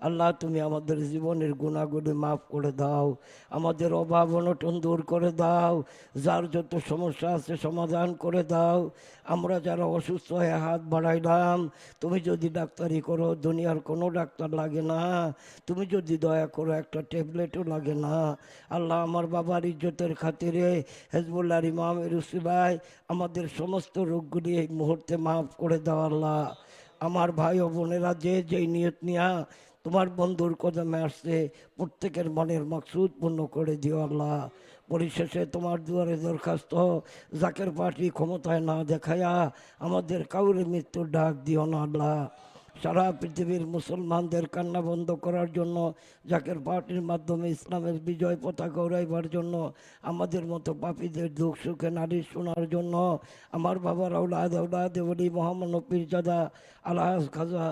আল্লাহ তুমি আমাদের জীবনের গুণাগুলি মাফ করে দাও, আমাদের অভাব অনটন দূর করে দাও, যার যত সমস্যা আছে সমাধান করে দাও। আমরা যারা অসুস্থ হয়ে হাত বাড়াইলাম, তুমি যদি ডাক্তারি করো দুনিয়ার কোনো ডাক্তার লাগে না, তুমি যদি দয়া করো একটা ট্যাবলেটও লাগে না। আল্লাহ আমার বাবার ইজ্জতের খাতিরে হেজবুল্লাহর ইমামের উসিলায় আমাদের সমস্ত রোগগুলি এই মুহূর্তে মাফ করে দাও আল্লাহ। আমার ভাই ও বোনেরা যে যেই নিয়ত নিয়া তোমার বন্ধুর কদমে আসছে, প্রত্যেকের মনের মাকসুদ পূর্ণ করে দিও আল্লাহ। পরিশেষে তোমার দুয়ারে দরখাস্ত, জাকের পার্টি ক্ষমতায় না দেখায়া আমাদের কাউরে মৃত্যুর ডাক দিও না আল্লাহ। সারা পৃথিবীর মুসলমানদের কান্না বন্ধ করার জন্য, জাকের পার্টির মাধ্যমে ইসলামের বিজয় পতাকা উড়াইবার জন্য, আমাদের মতো পাপীদের দুঃখ সুখে নারী শোনার জন্য, আমার বাবার আউলাদ ওলি মোহাম্মদ পীরজাদা আলহাজ খাজা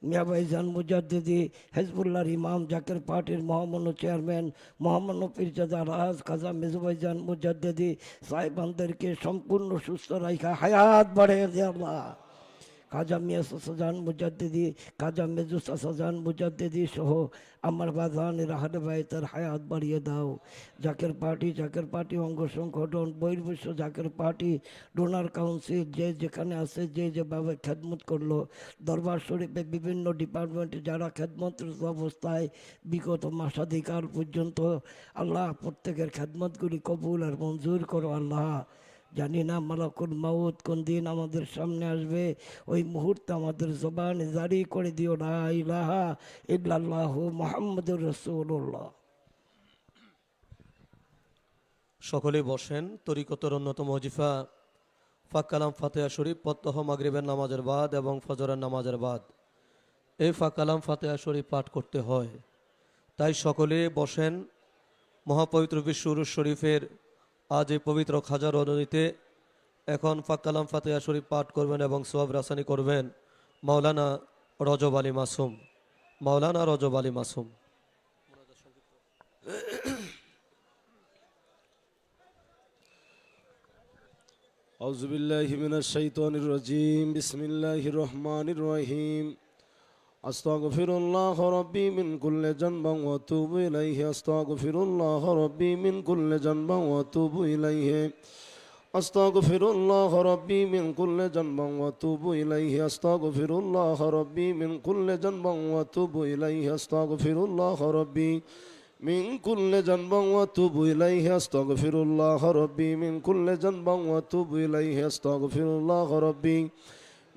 মিয়াবাইজান মুজাদ্দিদি, হেজবুল্লাহর ইমাম, জাকের পার্টির মহামান্য চেয়ারম্যান মোহাম্মদ পীরজাদা আলহাজ খাজা মেজবাইজান মুজাদ্দিদি সাহেবানদেরকে সম্পূর্ণ সুস্থ রাখা হায়াত বাড়িয়ে দেয় আল্লাহ। খাজা মিয়া সাসাজান মুজাদ্দিদি, খাজা মেজু সাসাজান মুজাদ্দিদি সহ আমার বাজানের আহলে বাইতের হায়াত বাড়িয়ে দাও। জাকের পার্টি অঙ্গ সংগঠন, বহির্বিশ্ব জাকের পার্টি, ডোনার কাউন্সিল, যে যেখানে আছে যে যেভাবে খেদমত করলো, দরবার শরীফে বিভিন্ন ডিপার্টমেন্টে যারা খেদমতরত অবস্থায় বিগত মাসাধিকার পর্যন্ত, আল্লাহ প্রত্যেকের খেদমতগুলি কবুল আর মঞ্জুর করো আল্লাহ। জানি না মালাকুল মাউত কোন দিন আমাদের সামনে আসবে, ওই মুহূর্তে আমাদের জবানে জারি করে দিও লা ইলাহা ইল্লাল্লাহু মুহাম্মাদুর রাসূলুল্লাহ। সকলেই বসেন। তরিকতের অন্যতম ওজিফা ফাক কালাম ফাতেহা শরীফ প্রত্যহ মাগরিবের নামাজের বাদ এবং ফজরের নামাজের বাদ এই ফাক কালাম ফাতেহা শরীফ পাঠ করতে হয়। তাই সকলে বসেন। মহাপবিত্র বিশ্ব উরুস শরীফের আজ এই পবিত্র খাজা রজনীতে এখন ফাক কালাম ফাতেহা শরীফ পাঠ করবেন এবং সোয়াব রাসানি করবেন মাওলানা রজব আলী মাসুম। মাওলানা রজব আলী মাসুম। أعوذ بالله من الشيطان الرجيم بسم الله الرحمن الرحيم أستغفر الله ربي من كل ذنب وأتوب إليه أستغفر الله ربي من كل ذنب وأتوب إليه أستغفر الله ربي من كل ذنب وأتوب إليه أستغفر الله ربي من كل ذنب وأتوب إليه أستغفر الله ربي من كل ذنب وأتوب إليه أستغفر الله ربي من كل ذنب وأتوب إليه أستغفر الله ربي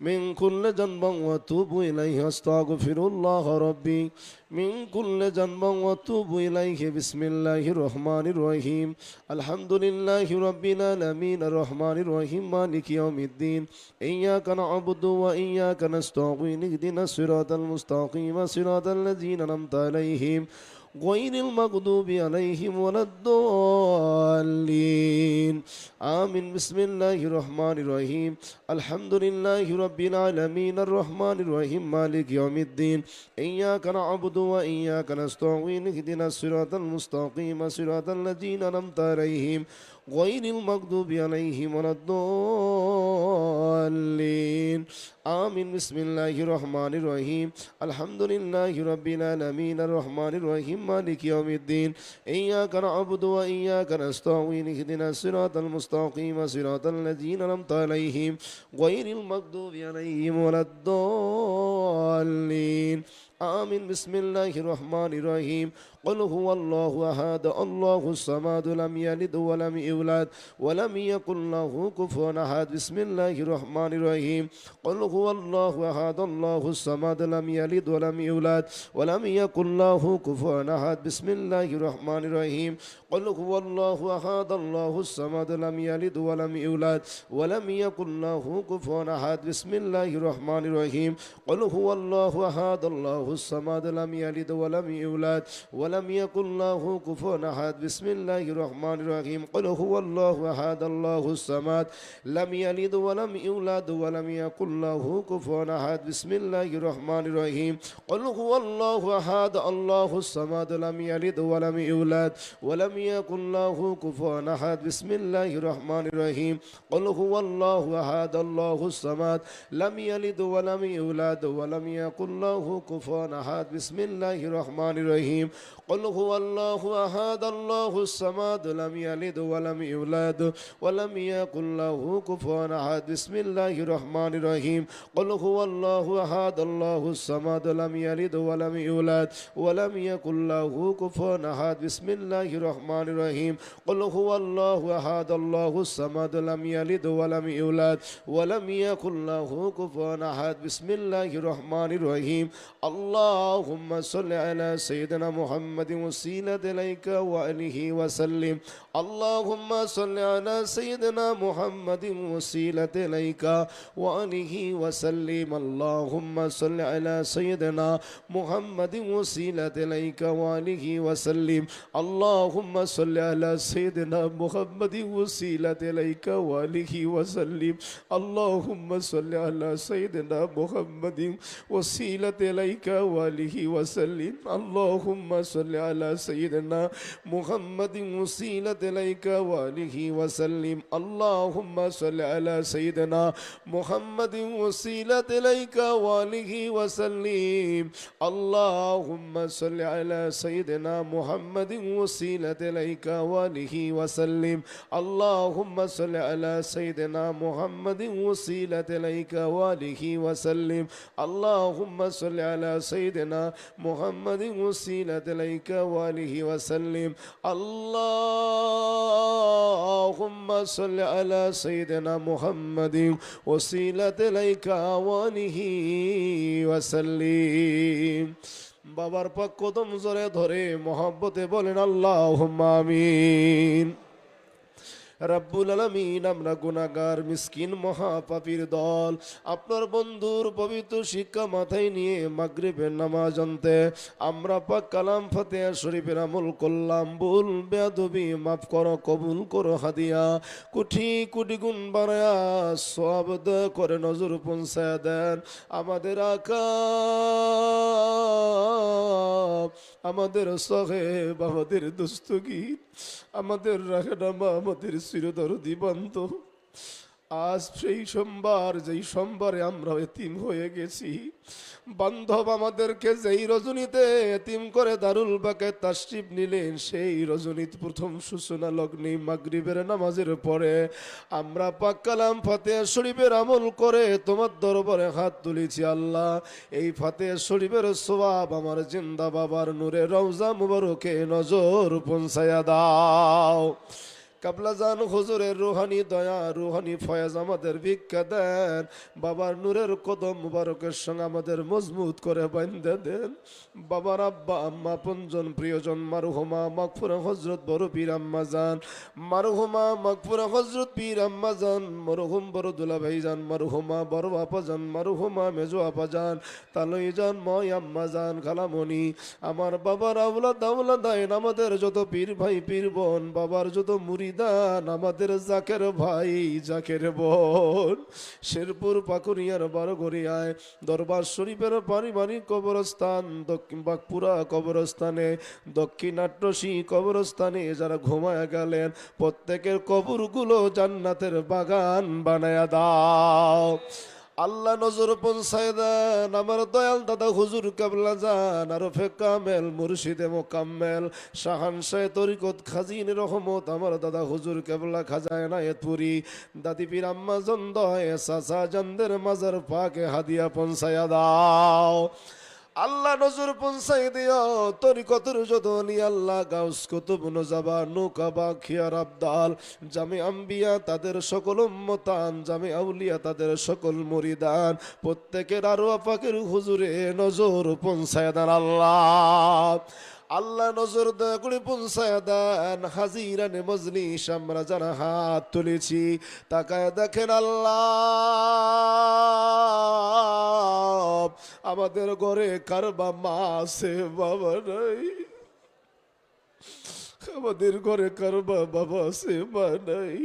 من كل ذنب وأتوب إليه أستغفر الله ربي من كل ذنب وأتوب إليه بسم الله الرحمن الرحيم الحمد لله رب العالمين الرحمن الرحيم مالك يوم الدين إياك نعبد وإياك نستعين اهدنا الصراط المستقيم صراط الذين أنعمت عليهم غير المغضوب عليهم ولا الضالين آمين بسم الله الرحمن الرحيم الحمد لله رب العالمين الرحمن الرحيم مالك يوم الدين إياك نعبد وإياك نستعين اهدنا الصراط المستقيم صراط الذين أنعمت عليهم غير المغضوب عليهم ولا الضالين آمين بسم الله الرحمن الرحيم الحمد لله رب العالمين الرحمن الرحيم مالك يوم الدين إياك نعبد وإياك نستعين اهدنا الصراط المستقيم صراط الذين أنعمت عليهم غير المغضوب عليهم ولا الضالين آمين بسم الله الرحمن الرحيم قل هو الله أحد الله الصمد لم يلد ولم يولد ولم يكن له كفوا أحد بسم الله الرحمن الرحيم قل هو الله أحد الله الصمد لم يلد ولم يولد ولم يكن له كفوا أحد بسم الله الرحمن الرحيم قل هو الله أحد الله الصمد لم يلد ولم يولد ولم يكن له كفوا أحد بسم الله الرحمن الرحيم قل هو الله أحد الله الصمد لم يلد ولم يولد ولم يكن له كفوا أحد بسم الله الرحمن الرحيم قل هو الله أحد الله الصمد لم يلد ولم يولد ولم يكن له كفوا أحد بسم الله الرحمن الرحيم قل هو الله أحد الله الصمد لم يلد ولم يولد ولم يكن له كفوا أحد بسم الله الرحمن الرحيم قل هو الله أحد الله الصمد لم يلد ولم يولد ولم يكن له كفوا أحد بسم الله الرحمن الرحيم قل هو الله أحد الله الصمد لم يلد ولم يولد ولم يكن له كفوا أحد بسم الله الرحمن الرحيم قل هو الله أحد الله الصمد لم يلد ولم يولد ولم يكن له كفوا أحد بسم الله الرحمن الرحيم قل هو الله أحد الله الصمد لم يلد ولم يولد ولم يكن له كفوا أحد بسم الله الرحمن الرحيم اللهم صل على سيدنا محمد وسيلة إليك وآله وسلم اللهم صل على سيدنا محمد وسيلة إليك وآله وسلم اللهم صل على سيدنا محمد وسيلة إليك وآله وسلم اللهم صل على سيدنا محمد وسيلة إليك وآله وسلم اللهم صل على سيدنا محمد وسيلة إليك وآله وسلم اللهم صل على سيدنا محمد وسيلة إليك وآله وسلم اللهم صل على سيدنا محمد وسيلة إليك وآله وسلم اللهم صل على سيدنا محمد وسيلة إليك وآله وسلم اللهم صل على سيدنا محمد وسيلة إليك وآله وسلم اللهم صل على سيدنا محمد وسيلة إليك وآله وسلم اللهم صل على سيدنا محمد وسيلة إليك وآله وسلم বাবার পাক কদম জোরে ধরে মহব্বতে বলেন আল্লাহুম্মা আমিন রব্বুল আলামিন আমরা গুনাহগার মিসকিন মহাপাপীর দল আপনার বন্ধুর পবিত্র শিক্ষা মাথায় নিয়ে মাগরিবের নামাজ আনতে আমরা পাক কালাম ফাতিহা শরীফের আমল করলাম ভুল বেয়াদবি মাফ করো কবুল করো হাদিয়া কোটি কোটি গুণ বাড়ায়া সওয়াব দয়া করে নজর পৌঁছায় দেন আমাদের আকা আমাদের সাহেব আমাদের দস্তগীর আমাদের রাহেনামা আমাদের চিরদর্দী বান্ধব আজ সেই সোমবার যেই সোমবারে আমরা এতিম হয়ে গেছি বান্ধব আমাদেরকে যেই রজনীতে এতিম করে দারুল বাকে তাশরিফ নিলেন সেই রজনীতে প্রথম সূচনা লগ্নে মাগরিবের নামাজের পরে আমরা পাক কালাম ফাতিহা শরীফের আমল করে তোমার দরবারে হাত তুলেছি আল্লাহ এই ফাতিহা শরীফের সওয়াব আমার জিন্দা বাবার নূরে রওজা মুবারকে নজর পৌঁছায়া দাও কাবলাজান হুজুরের রুহানি দয়া রুহানি ফয়েজ আমাদের ভিক্ষা দেন বাবার নূরের কদম মুবারকের সঙ্গে আমাদের মজবুত করে বাঁধে দেন বাবার আব্বা আম্মা পঞ্জন প্রিয়জন মারহুমা মাগফুরা হযরত বড় পীর আম্মা জান মারহুমা মাগফুরা হযরত পীর আম্মা জান মরহুম বড় দুলা ভাই জান মারহুমা বড় আপা জান মারহুমা মেজো আপা জান তালই জান ময় আম্মা জান খালামণি আমার বাবার আওলাদ আওলাদাইন আমাদের যত পীর ভাই পীর বোন বাবার যত মুরিদ আমাদের জাকের ভাই জাকের বোন শেরপুর পাকুরিয়ার বারগড়িয়ায় দরবার শরীফের পারিবারিক কবরস্থান দক্ষিণ বাগপুরা কবরস্থানে দক্ষিণাট্রসী কবরস্থানে যারা ঘুমায় গেলেন প্রত্যেকের কবরগুলো জান্নাতের বাগান বানায়া দাও আল্লাহ নজর পৌঁছায় দেন আমার দয়াল দাদা হুজুর কাবলা জান আরফে কামেল মুর্শিদে মোকাম্মেল শাহানশাহ তরিকত খাজিন রহমত আমার দাদা হুজুর কাবলা খাজায় নায়েতপুরি দাদি পীর আম্মা জন্দয় চাচা জানদের মাজার পাকে হাদিয়া পৌঁছায়া দাও আল্লাহ নজর পৌঁছাই দিও তরিকতের যদনি আল্লাহ গাউস কুতুব নজাবা নৌকাবা খিয়ার আবদাল জামে আম্বিয়া তাদের সকল উম্মতান জামে আউলিয়া তাদের সকল মুরিদান প্রত্যেকের আরো পাকের হুজুরে নজর পৌঁছায় দেন আল্লাহ আল্লাহ নজর দয়া করে পৌঁছায় দেন হাজিরানে মজলিস আমরা যারা হাত তুলেছি তাকায় দেখেন আল্লাহ আমাদের ঘরে কারবা মা আছে বাবা নাই, আমাদের ঘরে কারবা বাবা আছে মা নাই।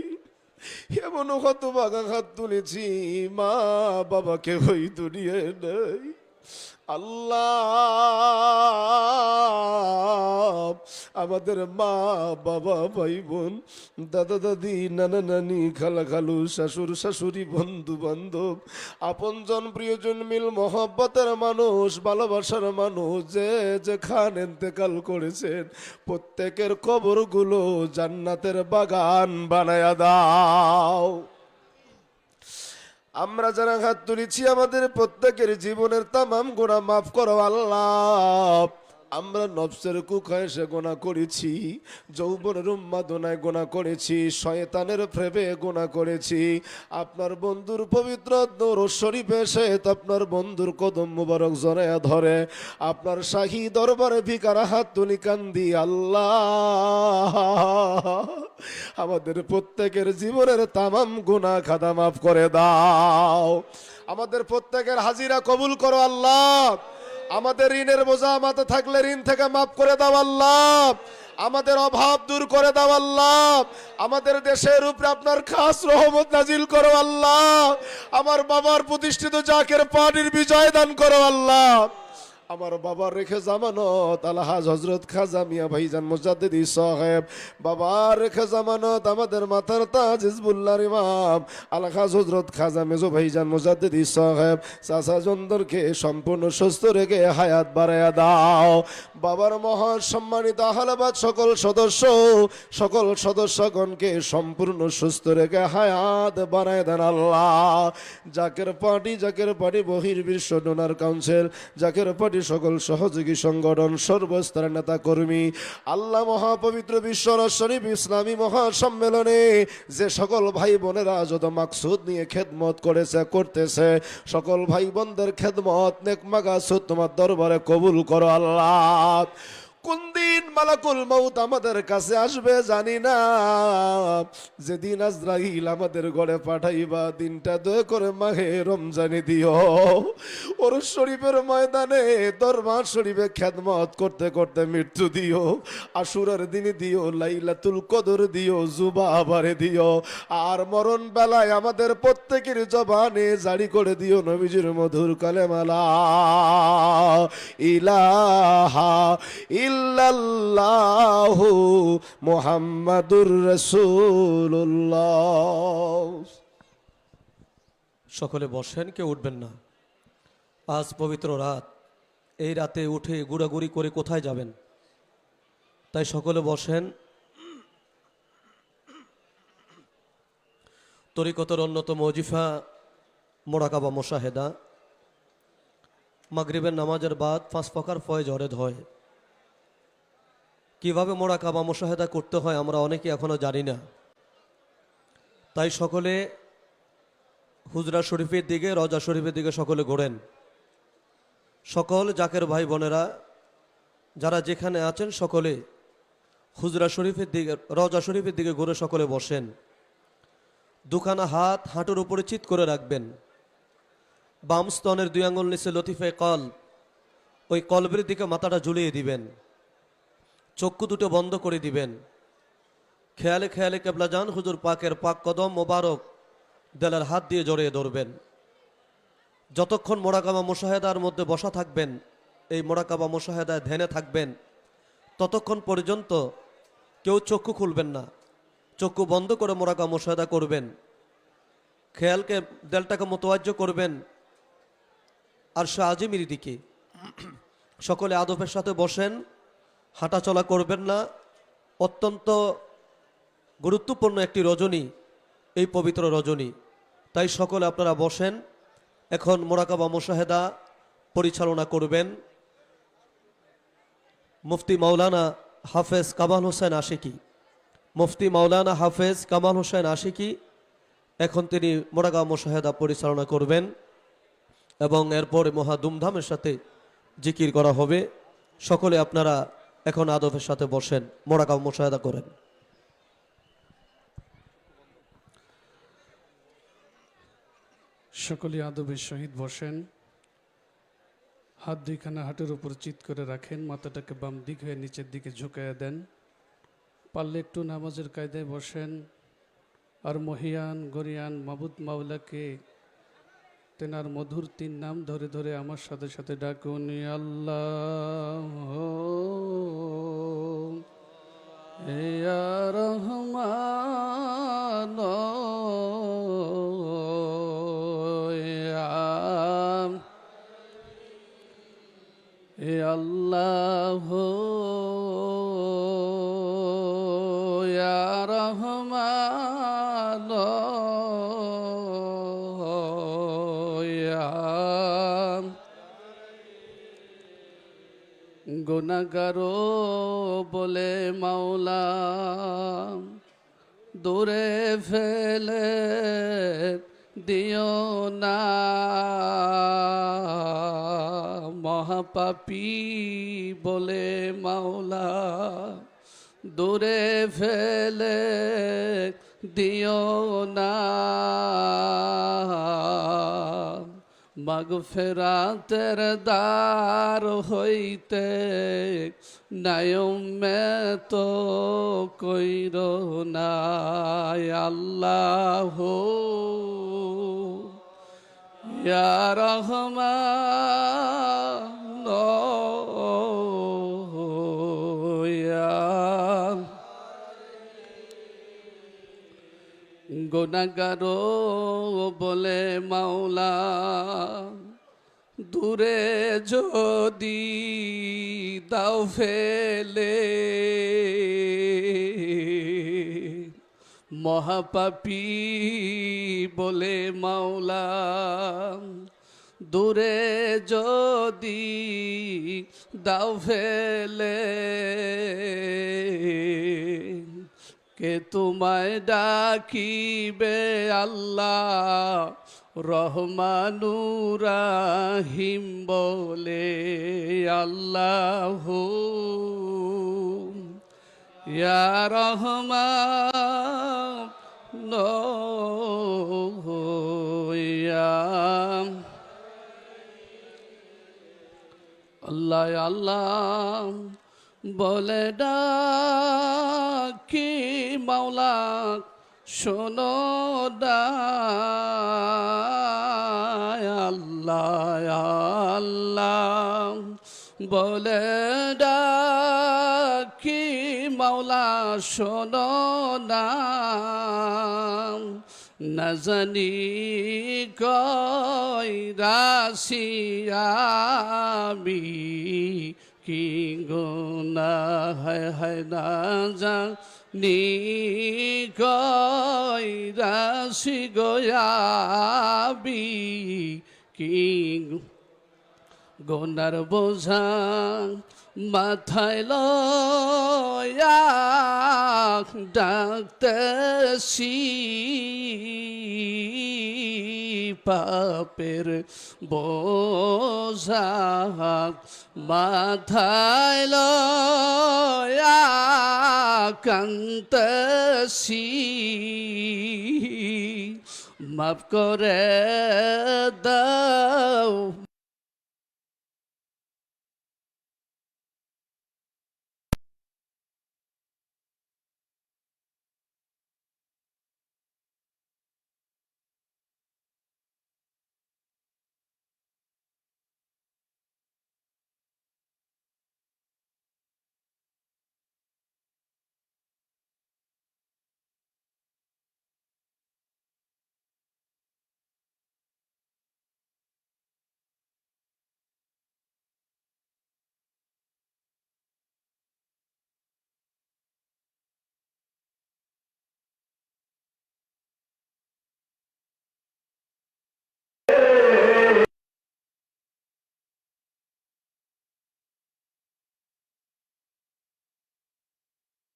এমনও কত বাগা হাত তুলেছি, মা বাবাকে ওই দুনিয়ায় নাই। আল্লাহ, আমাদের মা বাবা ভাই বোন দাদা দাদি নানা নানি খালা খালু শাশুর শাশুড়ি বন্ধু বান্ধব আপনজন প্রিয়জন মিল মহব্বতের মানুষ ভালোবাসার মানুষ যে যেখান ইন্তেকাল করেছেন প্রত্যেকের কবরগুলো জান্নাতের বাগান বানায়া দাও। আমরা যারা হাত তুলেছি আমাদের প্রত্যেকের জীবনের তামাম গুনাহ মাফ করো আল্লাহ। আমরা নফসের কুখায়সে গোনা করেছি, যৌবনের উন্মাদনায় গোনা করেছি, শয়তানের প্রেমে গোনা করেছি। আপনার বন্ধুর পবিত্র দরুদ শরীফে এসে আপনার বন্ধুর কদম মুবারক জড়ায়া ধরে আপনার শাহী দরবারে ভিকারা হাত তুলি কান্দি আল্লাহ, আমাদের প্রত্যেকের জীবনের তামাম গুনাহ খাতা মাফ করে দাও। আমাদের প্রত্যেকের হাজিরা কবুল করো আল্লাহ। আমাদের ঋণের বোঝা মাথা থাকলে ঋণ থেকে মাফ করে দাও আল্লাহ। আমাদের অভাব দূর করে দাও আল্লাহ। আমাদের দেশের উপরে আপনার খাস রহমত নাজিল করো আল্লাহ। আমার বাবার প্রতিষ্ঠিত জাকের পানির বিজয় দান করো আল্লাহ। আমার বাবার রেখে জামানত আলহাজ হজরত খাজা মিয়া ভাইজান মুজাদ্দিদি সাহেব, বাবার রেখে জামানত আমাদের মাথার তাজ হিজবুল্লাহর ইমাম আলহাজ হজরত খাজা মেজো ভাইজান মুজাদ্দিদি সাহেব চাচা জনদেরকে সম্পূর্ণ সুস্থ রেখে হায়াত বাড়ায়া দাও। বাবার মহান সম্মানিত আহলাবাদ সকল সদস্যগণকে সম্পূর্ণ সুস্থ রেখে হায়াত বাড়ায় দেন আল্লাহ। জাকের পার্টি বহির্বিশ্ব ডোনার কাউন্সিল, জাকের পার্টি সকল সহযোগী সংগঠন সর্বস্তরের নেতা কর্মী আল্লাহ মহাপবিত্র বিশ্ব শরীফ ইসলামী মহাসম্মেলনে যে সকল ভাই বোনেরা যত মাকসুদ নিয়ে খেদমত করেছে করতেছে সকল ভাই বোনদের খেদমত নেক মাগাসুদ তোমার দরবারে কবুল করো আল্লাহ। কোন দিন মালাকুল মউত আমাদের কাছে আসবে জানি না, যেদিন আজরাইল আমাদের ঘরে পাঠাইবা দিনটা দয়া করে মাহে রমজানে দিও। ওর শরীফের ময়দানে দরবার শরীফে খেদমত করতে করতে মৃত্যু দিও। আশুরার দিনে দিও, লাইলাতুল কদর দিও, জুবাবারে দিও। আর মরণ বেলায় আমাদের প্রত্যেকের জবানে জারি করে দিও নবীজির মধুর কালেমা লা ইলাহা ইল্লাল্লাহু মুহাম্মাদুর রাসূলুল্লাহ। সকলে বসেন, কেউ উঠবেন না। আজ পবিত্র রাত, এই রাতে উঠে গুড়াগুড়ি করে কোথায় যাবেন? তাই সকলে বসেন। তরিকতের অন্যতম ওজিফা মোরাকাবা মোশাহেদা, মাগরিবের নামাজের বাদ 5 প্রকার ফয়েজ অরেদ হয়। কিভাবে মোরাকাবা মোশাহেদা করতে হয় আমরা অনেকে এখনো জানি না। তাই সকলে হুজরা শরীফের দিকে, রওজা শরীফের দিকে সকলে ঘোরেন। সকল জাকের ভাই বোনেরা যারা যেখানে আছেন সকলে হুজরা শরীফের দিকে, রওজা শরীফের দিকে ঘুরে সকলে বসেন। দুখানা হাত হাঁটুর উপরে চিৎ করে রাখবেন। বাম স্তনের 2 আঙ্গুল নিচে লতিফে কল, ওই কলবের দিকে মাথাটা ঝুলিয়ে দিবেন। চক্ষু দুটো বন্ধ করে দিবেন। খেয়ালে খেয়ালে কেবলা জান হুজুর পাকের পাক কদম মোবারক দেলার হাত দিয়ে জড়িয়ে ধরবেন। যতক্ষণ মোরাকাবা মুশাহেদার মধ্যে বসা থাকবেন, এই মোরাকাবা মুশাহেদায় ধ্যানে থাকবেন, ততক্ষণ পর্যন্ত কেউ চক্ষু খুলবেন না। চক্ষু বন্ধ করে মোরাকাবা মুশাহেদা করবেন। খেয়ালকে দেলটাকে মোতওয়াজ্জহ করবেন আর আজিমির দিকে। সকলে আদবের সাথে বসেন, হাঁটাচলা করবেন না। অত্যন্ত গুরুত্বপূর্ণ একটি রজনী, এই পবিত্র রজনী। তাই সকলে আপনারা বসেন। এখন মোরাকাবা মুশাহেদা পরিচালনা করবেন মুফতি মাওলানা হাফেজ কামাল হোসেন আশিকি। মুফতি মাওলানা হাফেজ কামাল হোসেন আশিকি এখন তিনি মোরাকাবা মুশাহেদা পরিচালনা করবেন এবং এরপরে মহা ধুমধামের সাথে জিকির করা হবে। সকলে আপনারা এখন আদবের সাথে বসেন, মোরাকাবা মুশাহেদা করেন। সকলে আদবের সহিত বসেন। হাত দুইখানা হাঁটুর উপর চিত করে রাখেন, মাথাটাকে বাম দিক হয়ে নিচের দিকে ঝুঁকাইয়া দেন। পারলে একটু নামাজের কায়দায় বসেন আর মহিয়ান গরিয়ান মাবুদ মাওলাকে তেনার মধুর 3 নাম ধরে ধরে আমার সাথে সাথে ডাকুন, আল্লাহ ইয়া রহমান আল্লাহ ইয়া রহমান গুনাহগারো বলে মাওলা দূরে ফেলে দিও না, মহাপাপী বলে মাওলা দূরে ফেলে দিও না, মাগফিরাতের দ্বার হইতে নায়মে তো কইরো না, আল্লাহ ইয়া রহমান গুনাহগারো বলে মাওলা দূরে যদি দাও ফেলে, মহাপাপী বলে মাওলা দূরে যদি দাও ফেলে, কে তোমায় ডাকিবে আল্লাহ রহমানুর রাহিম বলে, আল্লাহ ইয়া রহমান ইয়া আল্লাহ আল্লাহ বলে ডাকি মাওলা শোনো না, আল্লাহ আল্লাহ বলে ডাকি মাওলা শোনো না, না জানি কই রাশি আমি কি গুনাহ হয় না জানি কই রাশি গোয়াবি কি গুনার বোঝা মাথায় লয়া ডাকতেছি, পাপের বোঝা মাথায় লয়া কান্তেছি, মাফ করে দাও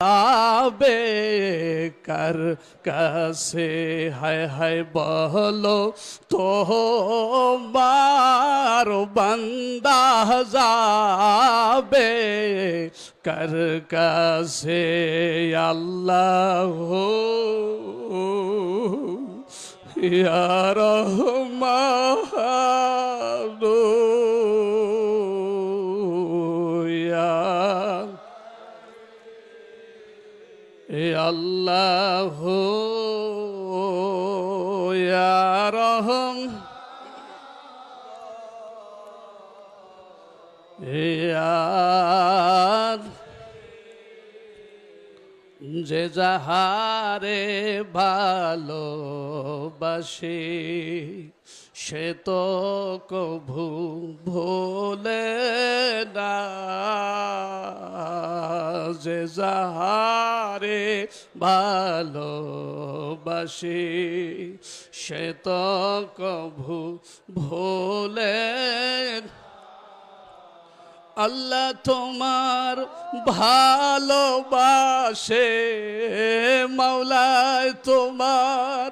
আবে কার কাছে, হায় হায় বলো তোমার বান্দা যাবে কার কাছে, আল্লাহ ইয়া রহমান এ আল্লাহ ইয়া রহম এ আর যে যাহারে ভালোবাসে সে তো কভু ভোলে না, যে যাহারে ভালোবাসে সে তো কভু ভোলে না। আল্লাহ তোমার ভালোবাসে, মাওলায় তোমার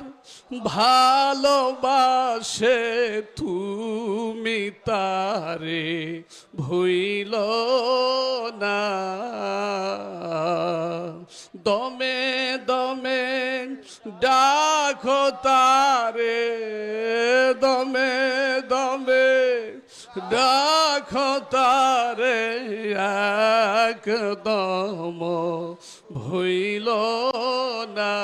ভালোবাসে, তুমি তারে ভুইল না। দমে দমে ডাকো তারে, দমে দমে ডাকো তারে, একদম ভুইল না।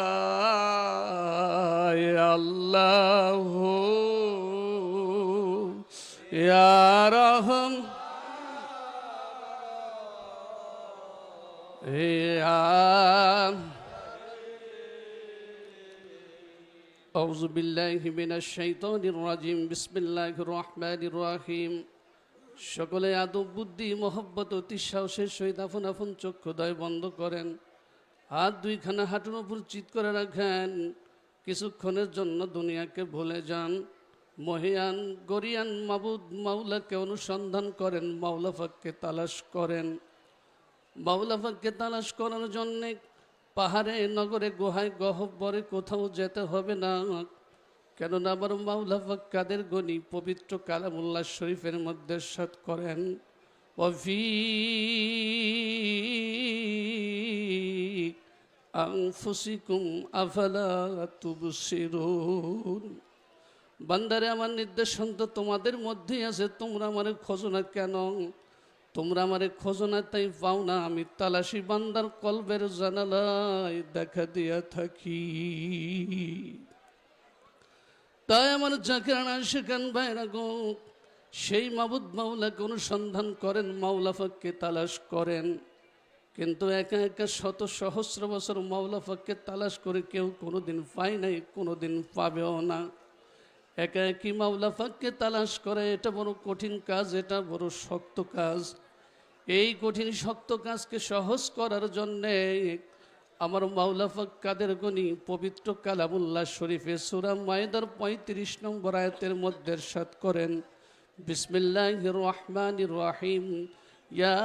আল্লাহ ইয়া রহম ইয়া আউযু বিল্লাহি মিনাশ শাইতানির রাজিম। বিসমিল্লাহির রহমানির রহিম। সকলে আদব বুদ্ধি মোহব্বত অতি সাহসের সহিত আপন আপন চক্ষুদয় বন্ধ করেন, হাত দুইখানা হাঁটুর উপর চিৎ করে রাখেন। কিছুক্ষণের জন্য দুনিয়াকে ভুলে যান, মহিয়ান গরিয়ান মাবুদ মাওলাকে অনুসন্ধান করেন, মাওলা পাককে তালাশ করেন। মাওলা পাককে তালাশ করার জন্যে পাহাড়ে নগরে গুহায় গহ্বরে কোথাও যেতে হবে না, কেননা আমার মাওলা পাক কাদের গনি পবিত্র কালামুল্লাহ শরীফের মধ্যে ইরশাদ করেন, ওয়াফি আনফুসিকুম আফালা তুবসিরুন। বান্দারে আমার নির্দেশন তো তোমাদের মধ্যেই আছে, তোমরা আমারে খোঁজো না কেন? তোমরা আমারে খোঁজো না তাই পাও না, আমি তালাশি বান্দার কলবের জানালায় দেখা দিয়া থাকি। তাই আমার জাকিরানা শেখান ভাইরা গো, সেই মাবুদ মাওলাকে অনুসন্ধান করেন, মাওলা পাককে তালাশ করেন। কিন্তু একা একা শত সহস্র বছর মাওলা পাককে তালাশ করে কেউ কোনোদিন পায় নাই, কোনোদিন পাবেও না। একা একই মাওলা পাককে তালাশ করে এটা বড় কঠিন কাজ, এটা বড় শক্ত কাজ। এই কঠিন শক্ত কাজকে সহজ করার জন্যে আমার মাওলা পাক কাদের গনি পবিত্র কালামুল্লাহ শরীফে সূরা মায়েদার ৩৫ নম্বর আয়াতের মধ্যে ইরশাদ করেন, বিসমিল্লাহির রহমানির রহিম, ইয়া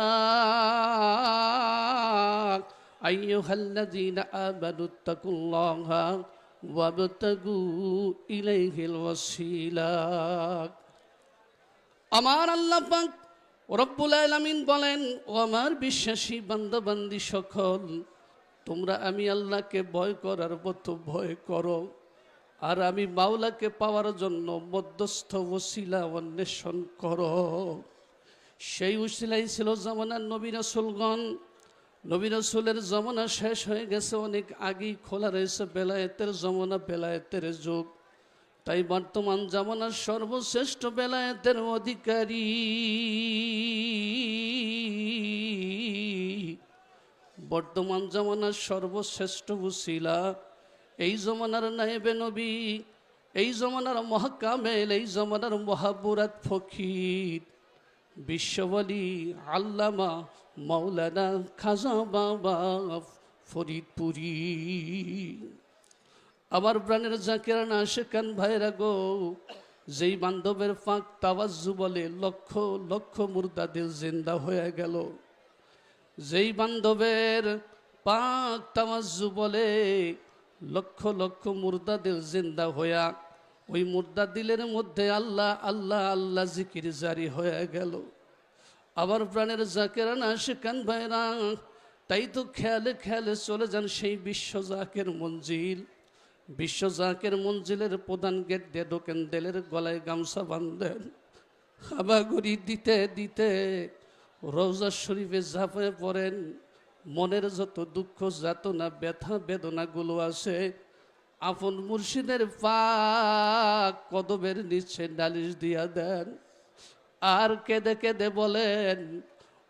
আইয়ুহাল্লাযীনা আমানুত্তাকুল্লাহা ওয়াবতাগু ইলাইহিল ওয়াসিলা। আমার আল্লাহ পাক রব্বুল আলামিন বলেন, ও আমার বিশ্বাসী বান্দা বান্দি সকল, তোমরা আমি আল্লাহকে ভয় করার মতো ভয় করো, আর আমি মাওলাকে পাওয়ার জন্য মধ্যস্থ ওসিলা অন্বেষণ করো। সেই উসিলাই ছিল জামানার নবী রাসূলগণ। নবী রাসূলের জামানা শেষ হয়ে গেছে, অনেক আগেই খোলা রয়েছে বেলায়েতের জামানা, বেলায়েতের যুগ। তাই বর্তমান জামানার সর্বশ্রেষ্ঠ বেলায়েতের অধিকারী বর্তমান জামানার সর্বশ্রেষ্ঠ উসিলা, এই জমানার নায়েবে নবী, এই জমানার মহাকামেল, এই জমানার মহাবুরাত ফকির, বিশ্ববলী আল্লামা মাওলানা খাজা বাবা ফরিদপুরি। আমার প্রাণের জাকিরানা শেখান ভাইরা গো, যেই বান্ধবের ফাঁক তাওয়াজ্জু বলে লক্ষ লক্ষ মুর্দাদের জিন্দা হয়ে গেল। যেই বান্ধবের পাক তাওয়াজ্জু বলে লক্ষ লক্ষ মুর্দাদের জিন্দা হইয়া ওই মুর্দা দিলের মধ্যে আল্লাহ আল্লাহ আল্লাহ জিকির জারি হয়ে গেল। আবার প্রাণের জাকিরানা শেখান ভাইরা, তাই তো খেয়ালে খেয়ালে চলে যান সেই বিশ্ব জাকের মঞ্জিল। বিশ্ব জাকের মঞ্জিলের প্রধান গেট দিয়ে ঢোকেন, দেলের গলায় গামছা বাঁধেন, হাবাগুড়ি দিতে দিতে রওজা শরীফে ঝাঁপে পড়েন। মনের যত দুঃখ যাতনা ব্যথা বেদনাগুলো আছে আপন মুর্শিদের পাক কদমের নিচে নালিশ দিয়া দেন। আর কেঁদে কেঁদে বলেন,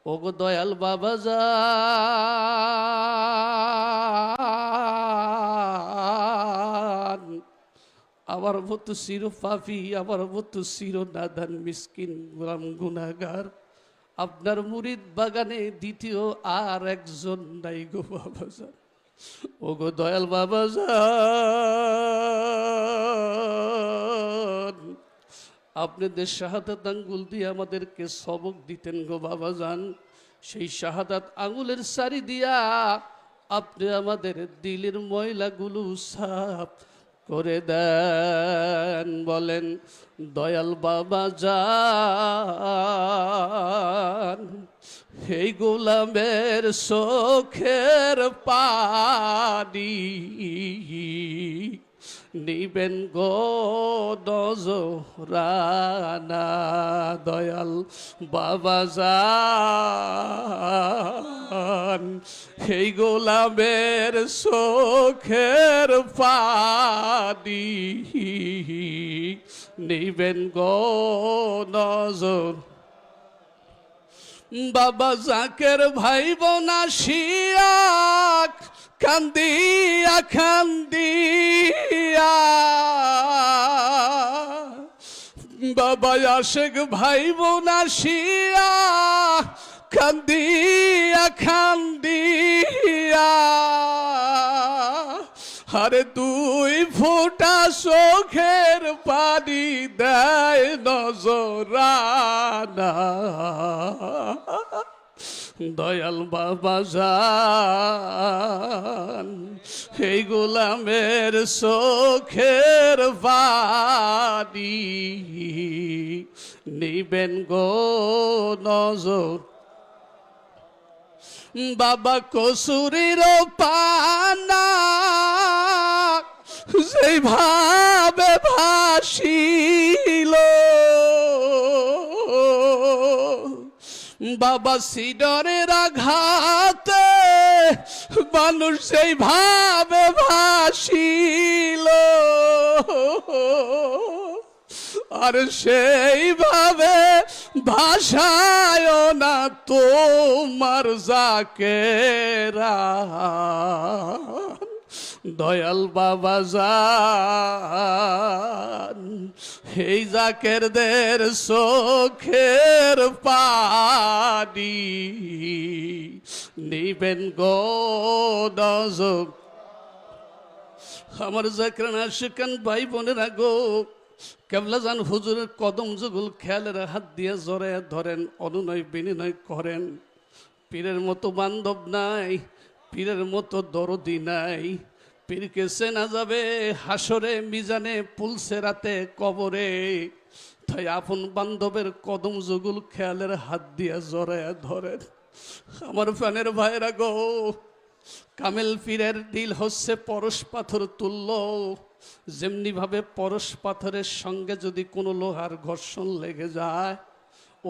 ওগো দয়াল বাবা যান, আমার মতো চির পাপী, আমার মতো চির নাদান মিসকিন গোলাম গুনাহগার, আপনার মুরিদ বাগানে দ্বিতীয় আর একজন নাই গো বাবা যান। ওগো দয়াল বাবা যান, আপনাদের শাহাদাত আঙ্গুল দিয়ে আমাদেরকে সবক দিতেন গো বাবা যান। সেই শাহাদাত আঙ্গুলের সারি দিয়া আপনি আমাদের দিলের ময়লাগুলো সাফ করে দেন। বলেন দয়াল বাবা যান, এই গোলামের চোখের পানি নিবেন গো নজরানা। দয়াল বাবা যান, এই গোলামের চোখের পানি নিবেন গো নজর। বাবা জাকের ভাই বোনা শিয়াক কান্দিয়া কান্দিয়া, বাবা আশেক ভাই বোনা শিয়া কান্দিয়া কান্দিয়া, আরে দুই ফোঁটা চোখের পানি দেয় নজরানা। দয়াল বাবা যান, এই গোলামের চোখের পানি নিবেন গো নজর। বাবা কসুরির পানা যেভাবে ভাসিল, বাবা সিডরের আঘাতে মানুষ সেইভাবে ভাসিল, আর সেইভাবে ভাষায় না তোমার জাকেরা। দয়াল বাবা যান, এই জাকেরদের চোখের পানি নিবেন গো নজর। আমার জাকরান আশিকান ভাই বোনেরা গো, কেবলা যান হুজুরের কদম যুগল খেয়ালের হাত দিয়ে জড়ে ধরেন, অনুনয় বিনিময় করেন। পীরের মতো বান্ধব নাই, পীরের মতো দরদি নাই। পীরকে চেনা যাবে হাসরে মিজানে পুলসে রাতে কবরে, তাই আপন বান্ধবের কদম যুগল খেয়ালের হাত দিয়ে জড়ে ধরেন। আমার ফ্যানের ভাইরা গো, কামেল পীরের দিল হচ্ছে পরশ পাথর তুল্য। যেমনি ভাবে পরশ পাথরের সঙ্গে যদি কোনো লোহার ঘর্ষণ লেগে যায়,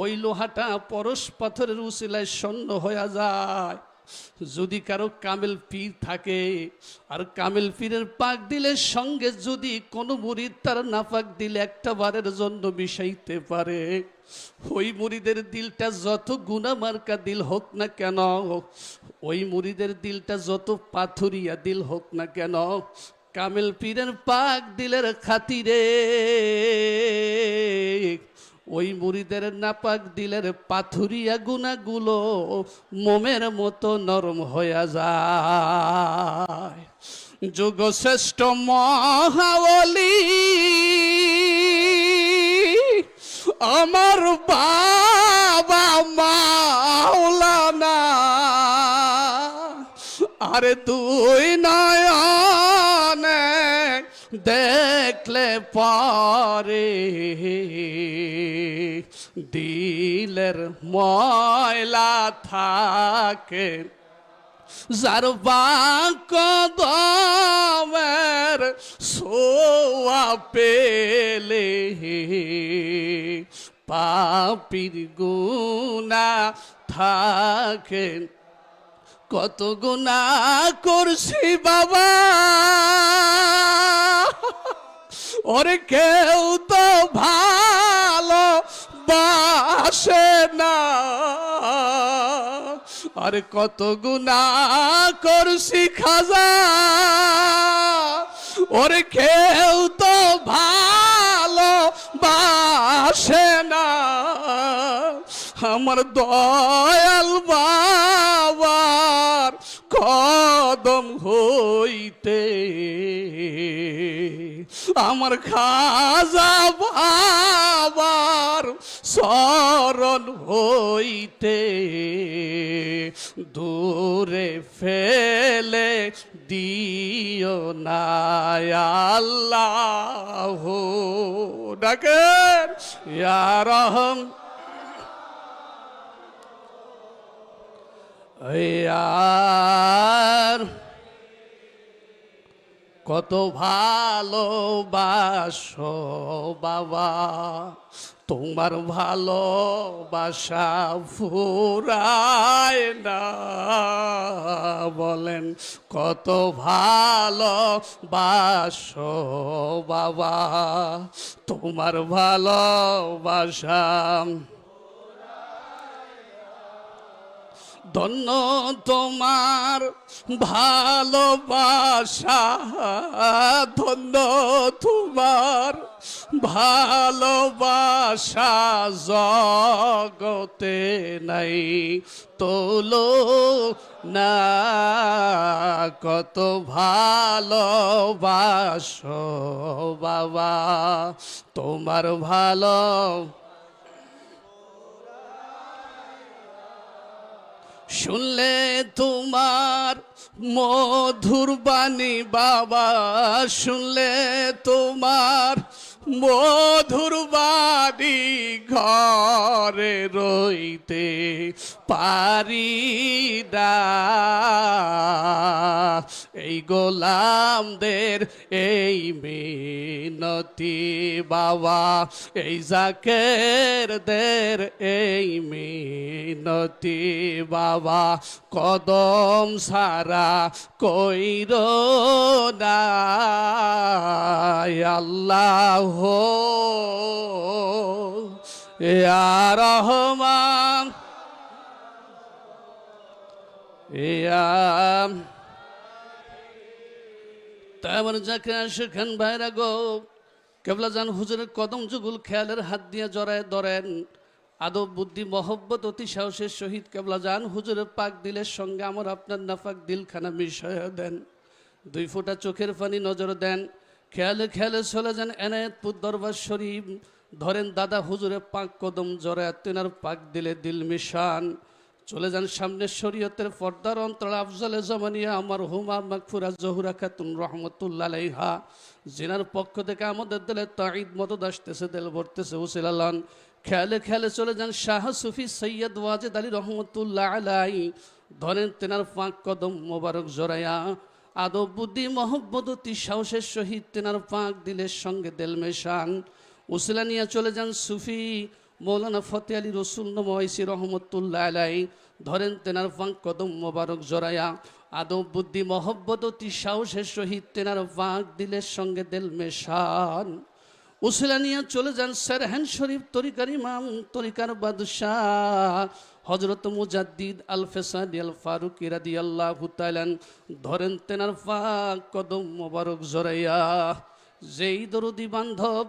ওই লোহাটা পরশ পাথরের উসিলায় স্বর্ণ হয়ে যায়। যদি কারো কামেল পীর থাকে আর কামেল পীরের পাক দিলের সঙ্গে যদি কোনো মুরিদ তার নাপাক দিলে একটা বারের জন্য মিশাইতে পারে, ওই মুরিদের দিলটা যত গুনাহ মার্কা দিল হোক না কেন, ওই মুরিদের দিলটা যত পাথরিয়া দিল হোক না কেন, কামেল পীরের পাক দিলের খাতিরে ওই মুরিদের নাপাক দিলের পাথুরিয়া গুনাহগুলো মোমের মতো নরম হয়ে যায়। যুগ শ্রেষ্ঠ মহাওলি আমার বাবা মাওলানা, আরে তুই নয়নে দেখলে পারে দিলের ময়লা থাকে, যার কদমের সোয়া পেলে পাপীর গুনাহ থাকে। কত গুনাহ করছি বাবা, ওরে কেউ তো ভালো বাসে না, আরে কত গুনাহ করছি খাজা, ওরে কেউ তো ভালো বাসে না, আমার দয়াল বাবার কদম হইতে, আমার খাজা বাবার শরণ হইতে, দূরে ফেলে দিও না আল্লাহ, ডাকেন ইয়া রহম আর কত ভালোবাসো বাবা, তোমার ভালোবাসা ফুরায় না, বলেন কত ভালোবাসো বাবা, তোমার ভালোবাসা, ধন্য তোমার ভালোবাসা, ধন্য তোমার ভালোবাসা, জগতে নাই তোলো না, কত ভালোবাসো বাবা, তোমার ভালো, শুনলে তোমার মধুর বাণী বাবা, শুনলে তোমার মধুর বাণী, ঘরে রইতে পারি না, এই গোলামদের এই মিনতি বাবা, এই জাকেরদের এই মিনতি বাবা, কদম সারা কইর না আল্লাহ ইয়া রহমান ইয়া, তেমন যাকে সেখান ভাইরা গো, কেবলা জান হুজুরের কদম যুগুল খেয়ালের হাত দিয়ে জড়ায় ধরেন, আদব বুদ্ধি মহব্বত অতি সাহসের সহিত কেবলা জান হুজুরের পাক দিলের সঙ্গে আমার আপনার নাফাক দিলখানা মিশয় দেন, 2 ফোঁটা চোখের পানি নজর দেন, খেয়ালে খেয়ালে চলে যান এনায়েতপুর দরবার শরীফ, ধরেন দাদা হুজুরের পাক কদম জড়ায় তেনার পাক দিলে দিল মিশান, চলে যান সামনে শরীয়তের পর্দার অন্তরাল আফজালে জামানিয়া আমার হুমা মাগফুরা জহুরা খাতুন রহমতুল্লাহ আলাইহা, জিনার পক্ষ থেকে আমাদের দিলে তাঈদ মদদ আসতেছে, দিল ভরতেছে উসিলালান, খেয়ালে খেয়ালে চলে যান শাহ সুফি সৈয়দ ওয়াজেদ আলী রহমতুল্লাহ আলাই, ধরেন তেনার পাক কদম মোবারক জড়ায়া, আদব বুদ্ধি মহব্বত অতি সাহসের সহিত তেনার পাক দিলের সঙ্গে দিল মেশান, উসিলা নিয়ে চলে যান সুফি মৌলানা ফতে আলী রসুল নময়সি রহমতুল্লাহ আলাই, ধরেন তেনার পাক কদম মোবারক জড়ায়া, আদব বুদ্ধি মহব্বত অতি সাহসের সহিত তেনার পাক দিলের সঙ্গে দিল মেশান, উসিলা নিয়ে চলে যান সেরহান শরীফ তরিকার ইমাম তরিকার বাদশাহ হজরত মুজাদ্দিদ আল ফেসাদি আল ফারুকি রাদিয়াল্লাহু তাআলা, ধরেন তেনার পাক কদম মোবারক জড়াইয়া, যেই দরদি বান্ধব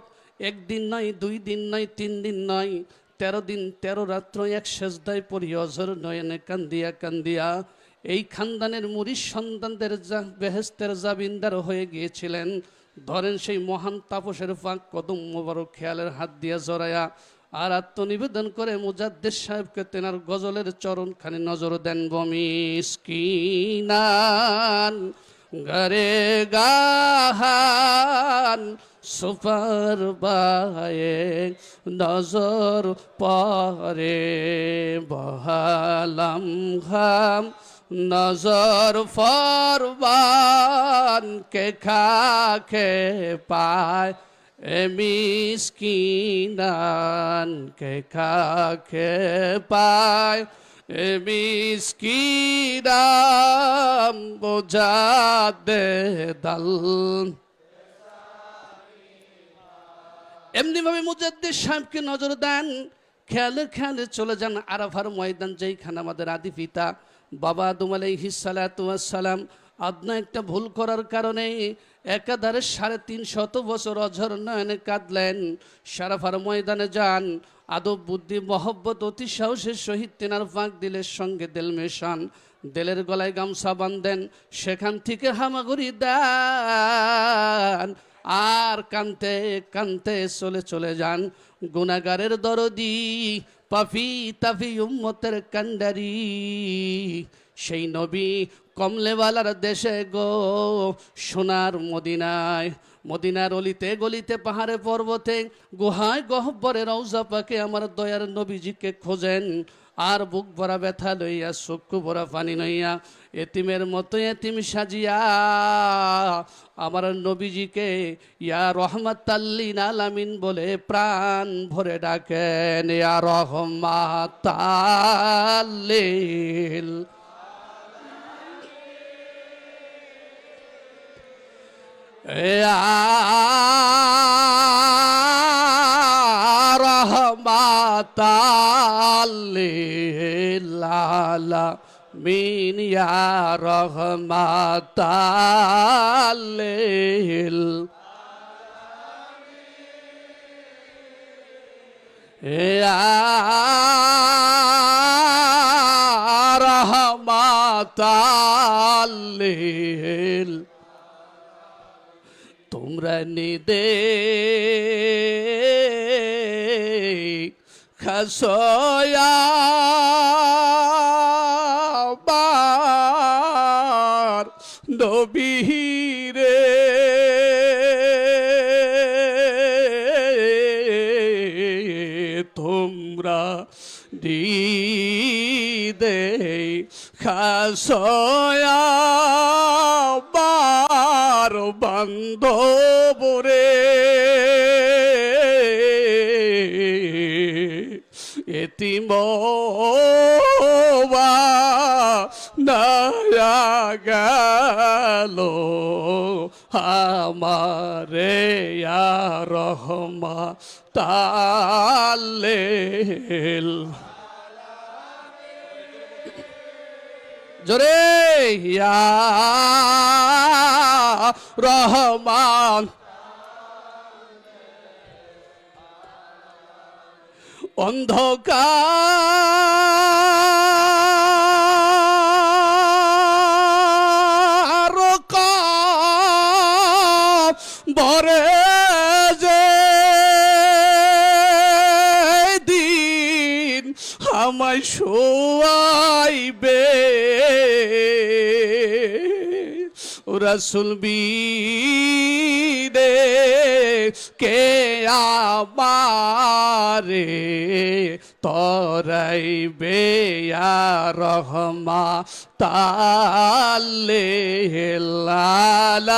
1 দিন নয় 2 দিন নয় 3 দিন নয় 13 দিন 13 রাত্র এক সেজদায় পড়ি অঝর নয়নে কান্দিয়া কান্দিয়া এই খানদানের মুরিদ সন্তানদের বেহেশতের জাবিনদার হয়ে গিয়েছিলেন, ধরেন সেই মহান তাপসের পাক কদম মোবারক খেয়ালের হাত দিয়া জড়ায়া, আর আত্মনিবেদন করে মুজাদ্দিদ সাহেবকে তেনার গজলের চরণখানি নজর দেন, বমিস্কিনান গরে গাহান সুপার বায়ে নজর পরে বহালাম ঘাম নজর ফরবান কে খাকে পায় এ মিসকিনান কে খাকে পায় এ মিসকিনাম বোঝাতে দাল। এমনি ভাবে মুজাদ্দিদ সাহেবকে নজর দেন, খেয়ালে খেয়ালে চলে যান আরাফার ময়দান, যেইখানে আমাদের আদি পিতা বাবা আদম আলাইহিস সালাতু ওয়াস সালাম আদনা একটা ভুল করার কারণে একাধারে 350 বছর অঝর নয়নে কাঁদলেন। সারাফার ময়দানে যান, আদব বুদ্ধি মহব্বত অতি সাহসের সহিত তেনার ফাঁক দিলের সঙ্গে দেল মেশান, দেলের গলায় গামছা বাঁধেন, সেখান থেকে হামাগুড়ি দেন আর কানতে কানতে চলে যান গুনাহগারের দরদি পাফি তাফি উম্মতের কান্ডারি সেই নবী কমলেওয়ালার দেশে গো সোনার মদিনায়, মদিনার অলিতে গলিতে পাহাড়ে পর্বতে গুহায় গহ্বরে রওজা পাকে আমার দয়ার নবীজিকে খোঁজেন। আর বুক ভরা ব্যথা লইয়া চক্ষু ভরা পানি লইয়া এতিমের মতো এতিম সাজিয়া আমার নবীজিকে ইয়া রহমাতাল্লিল আলামিন বলে প্রাণ ভরে ডাকেন, ইয়া রহমাতাল্লিল রহমাতাল্লিল আলামিন, ইয়া রহমাতাল্লিল রহমাতাল্লিল। তোমরা নিদে খাসয়া বার নবীরে তোমরা দিদে খাসয়া বার বান্ধবরে এতিম নায়া গেল আমারে ইয়া রহমাতাল্লিল। জোরে ইয়া রহমান। অন্ধকার বরে যে দিন আমায় শোয়াইবে রাসূল বিদে কে আমারে তরাইবে ইয়া রহমাতাল্লিল আলামিন।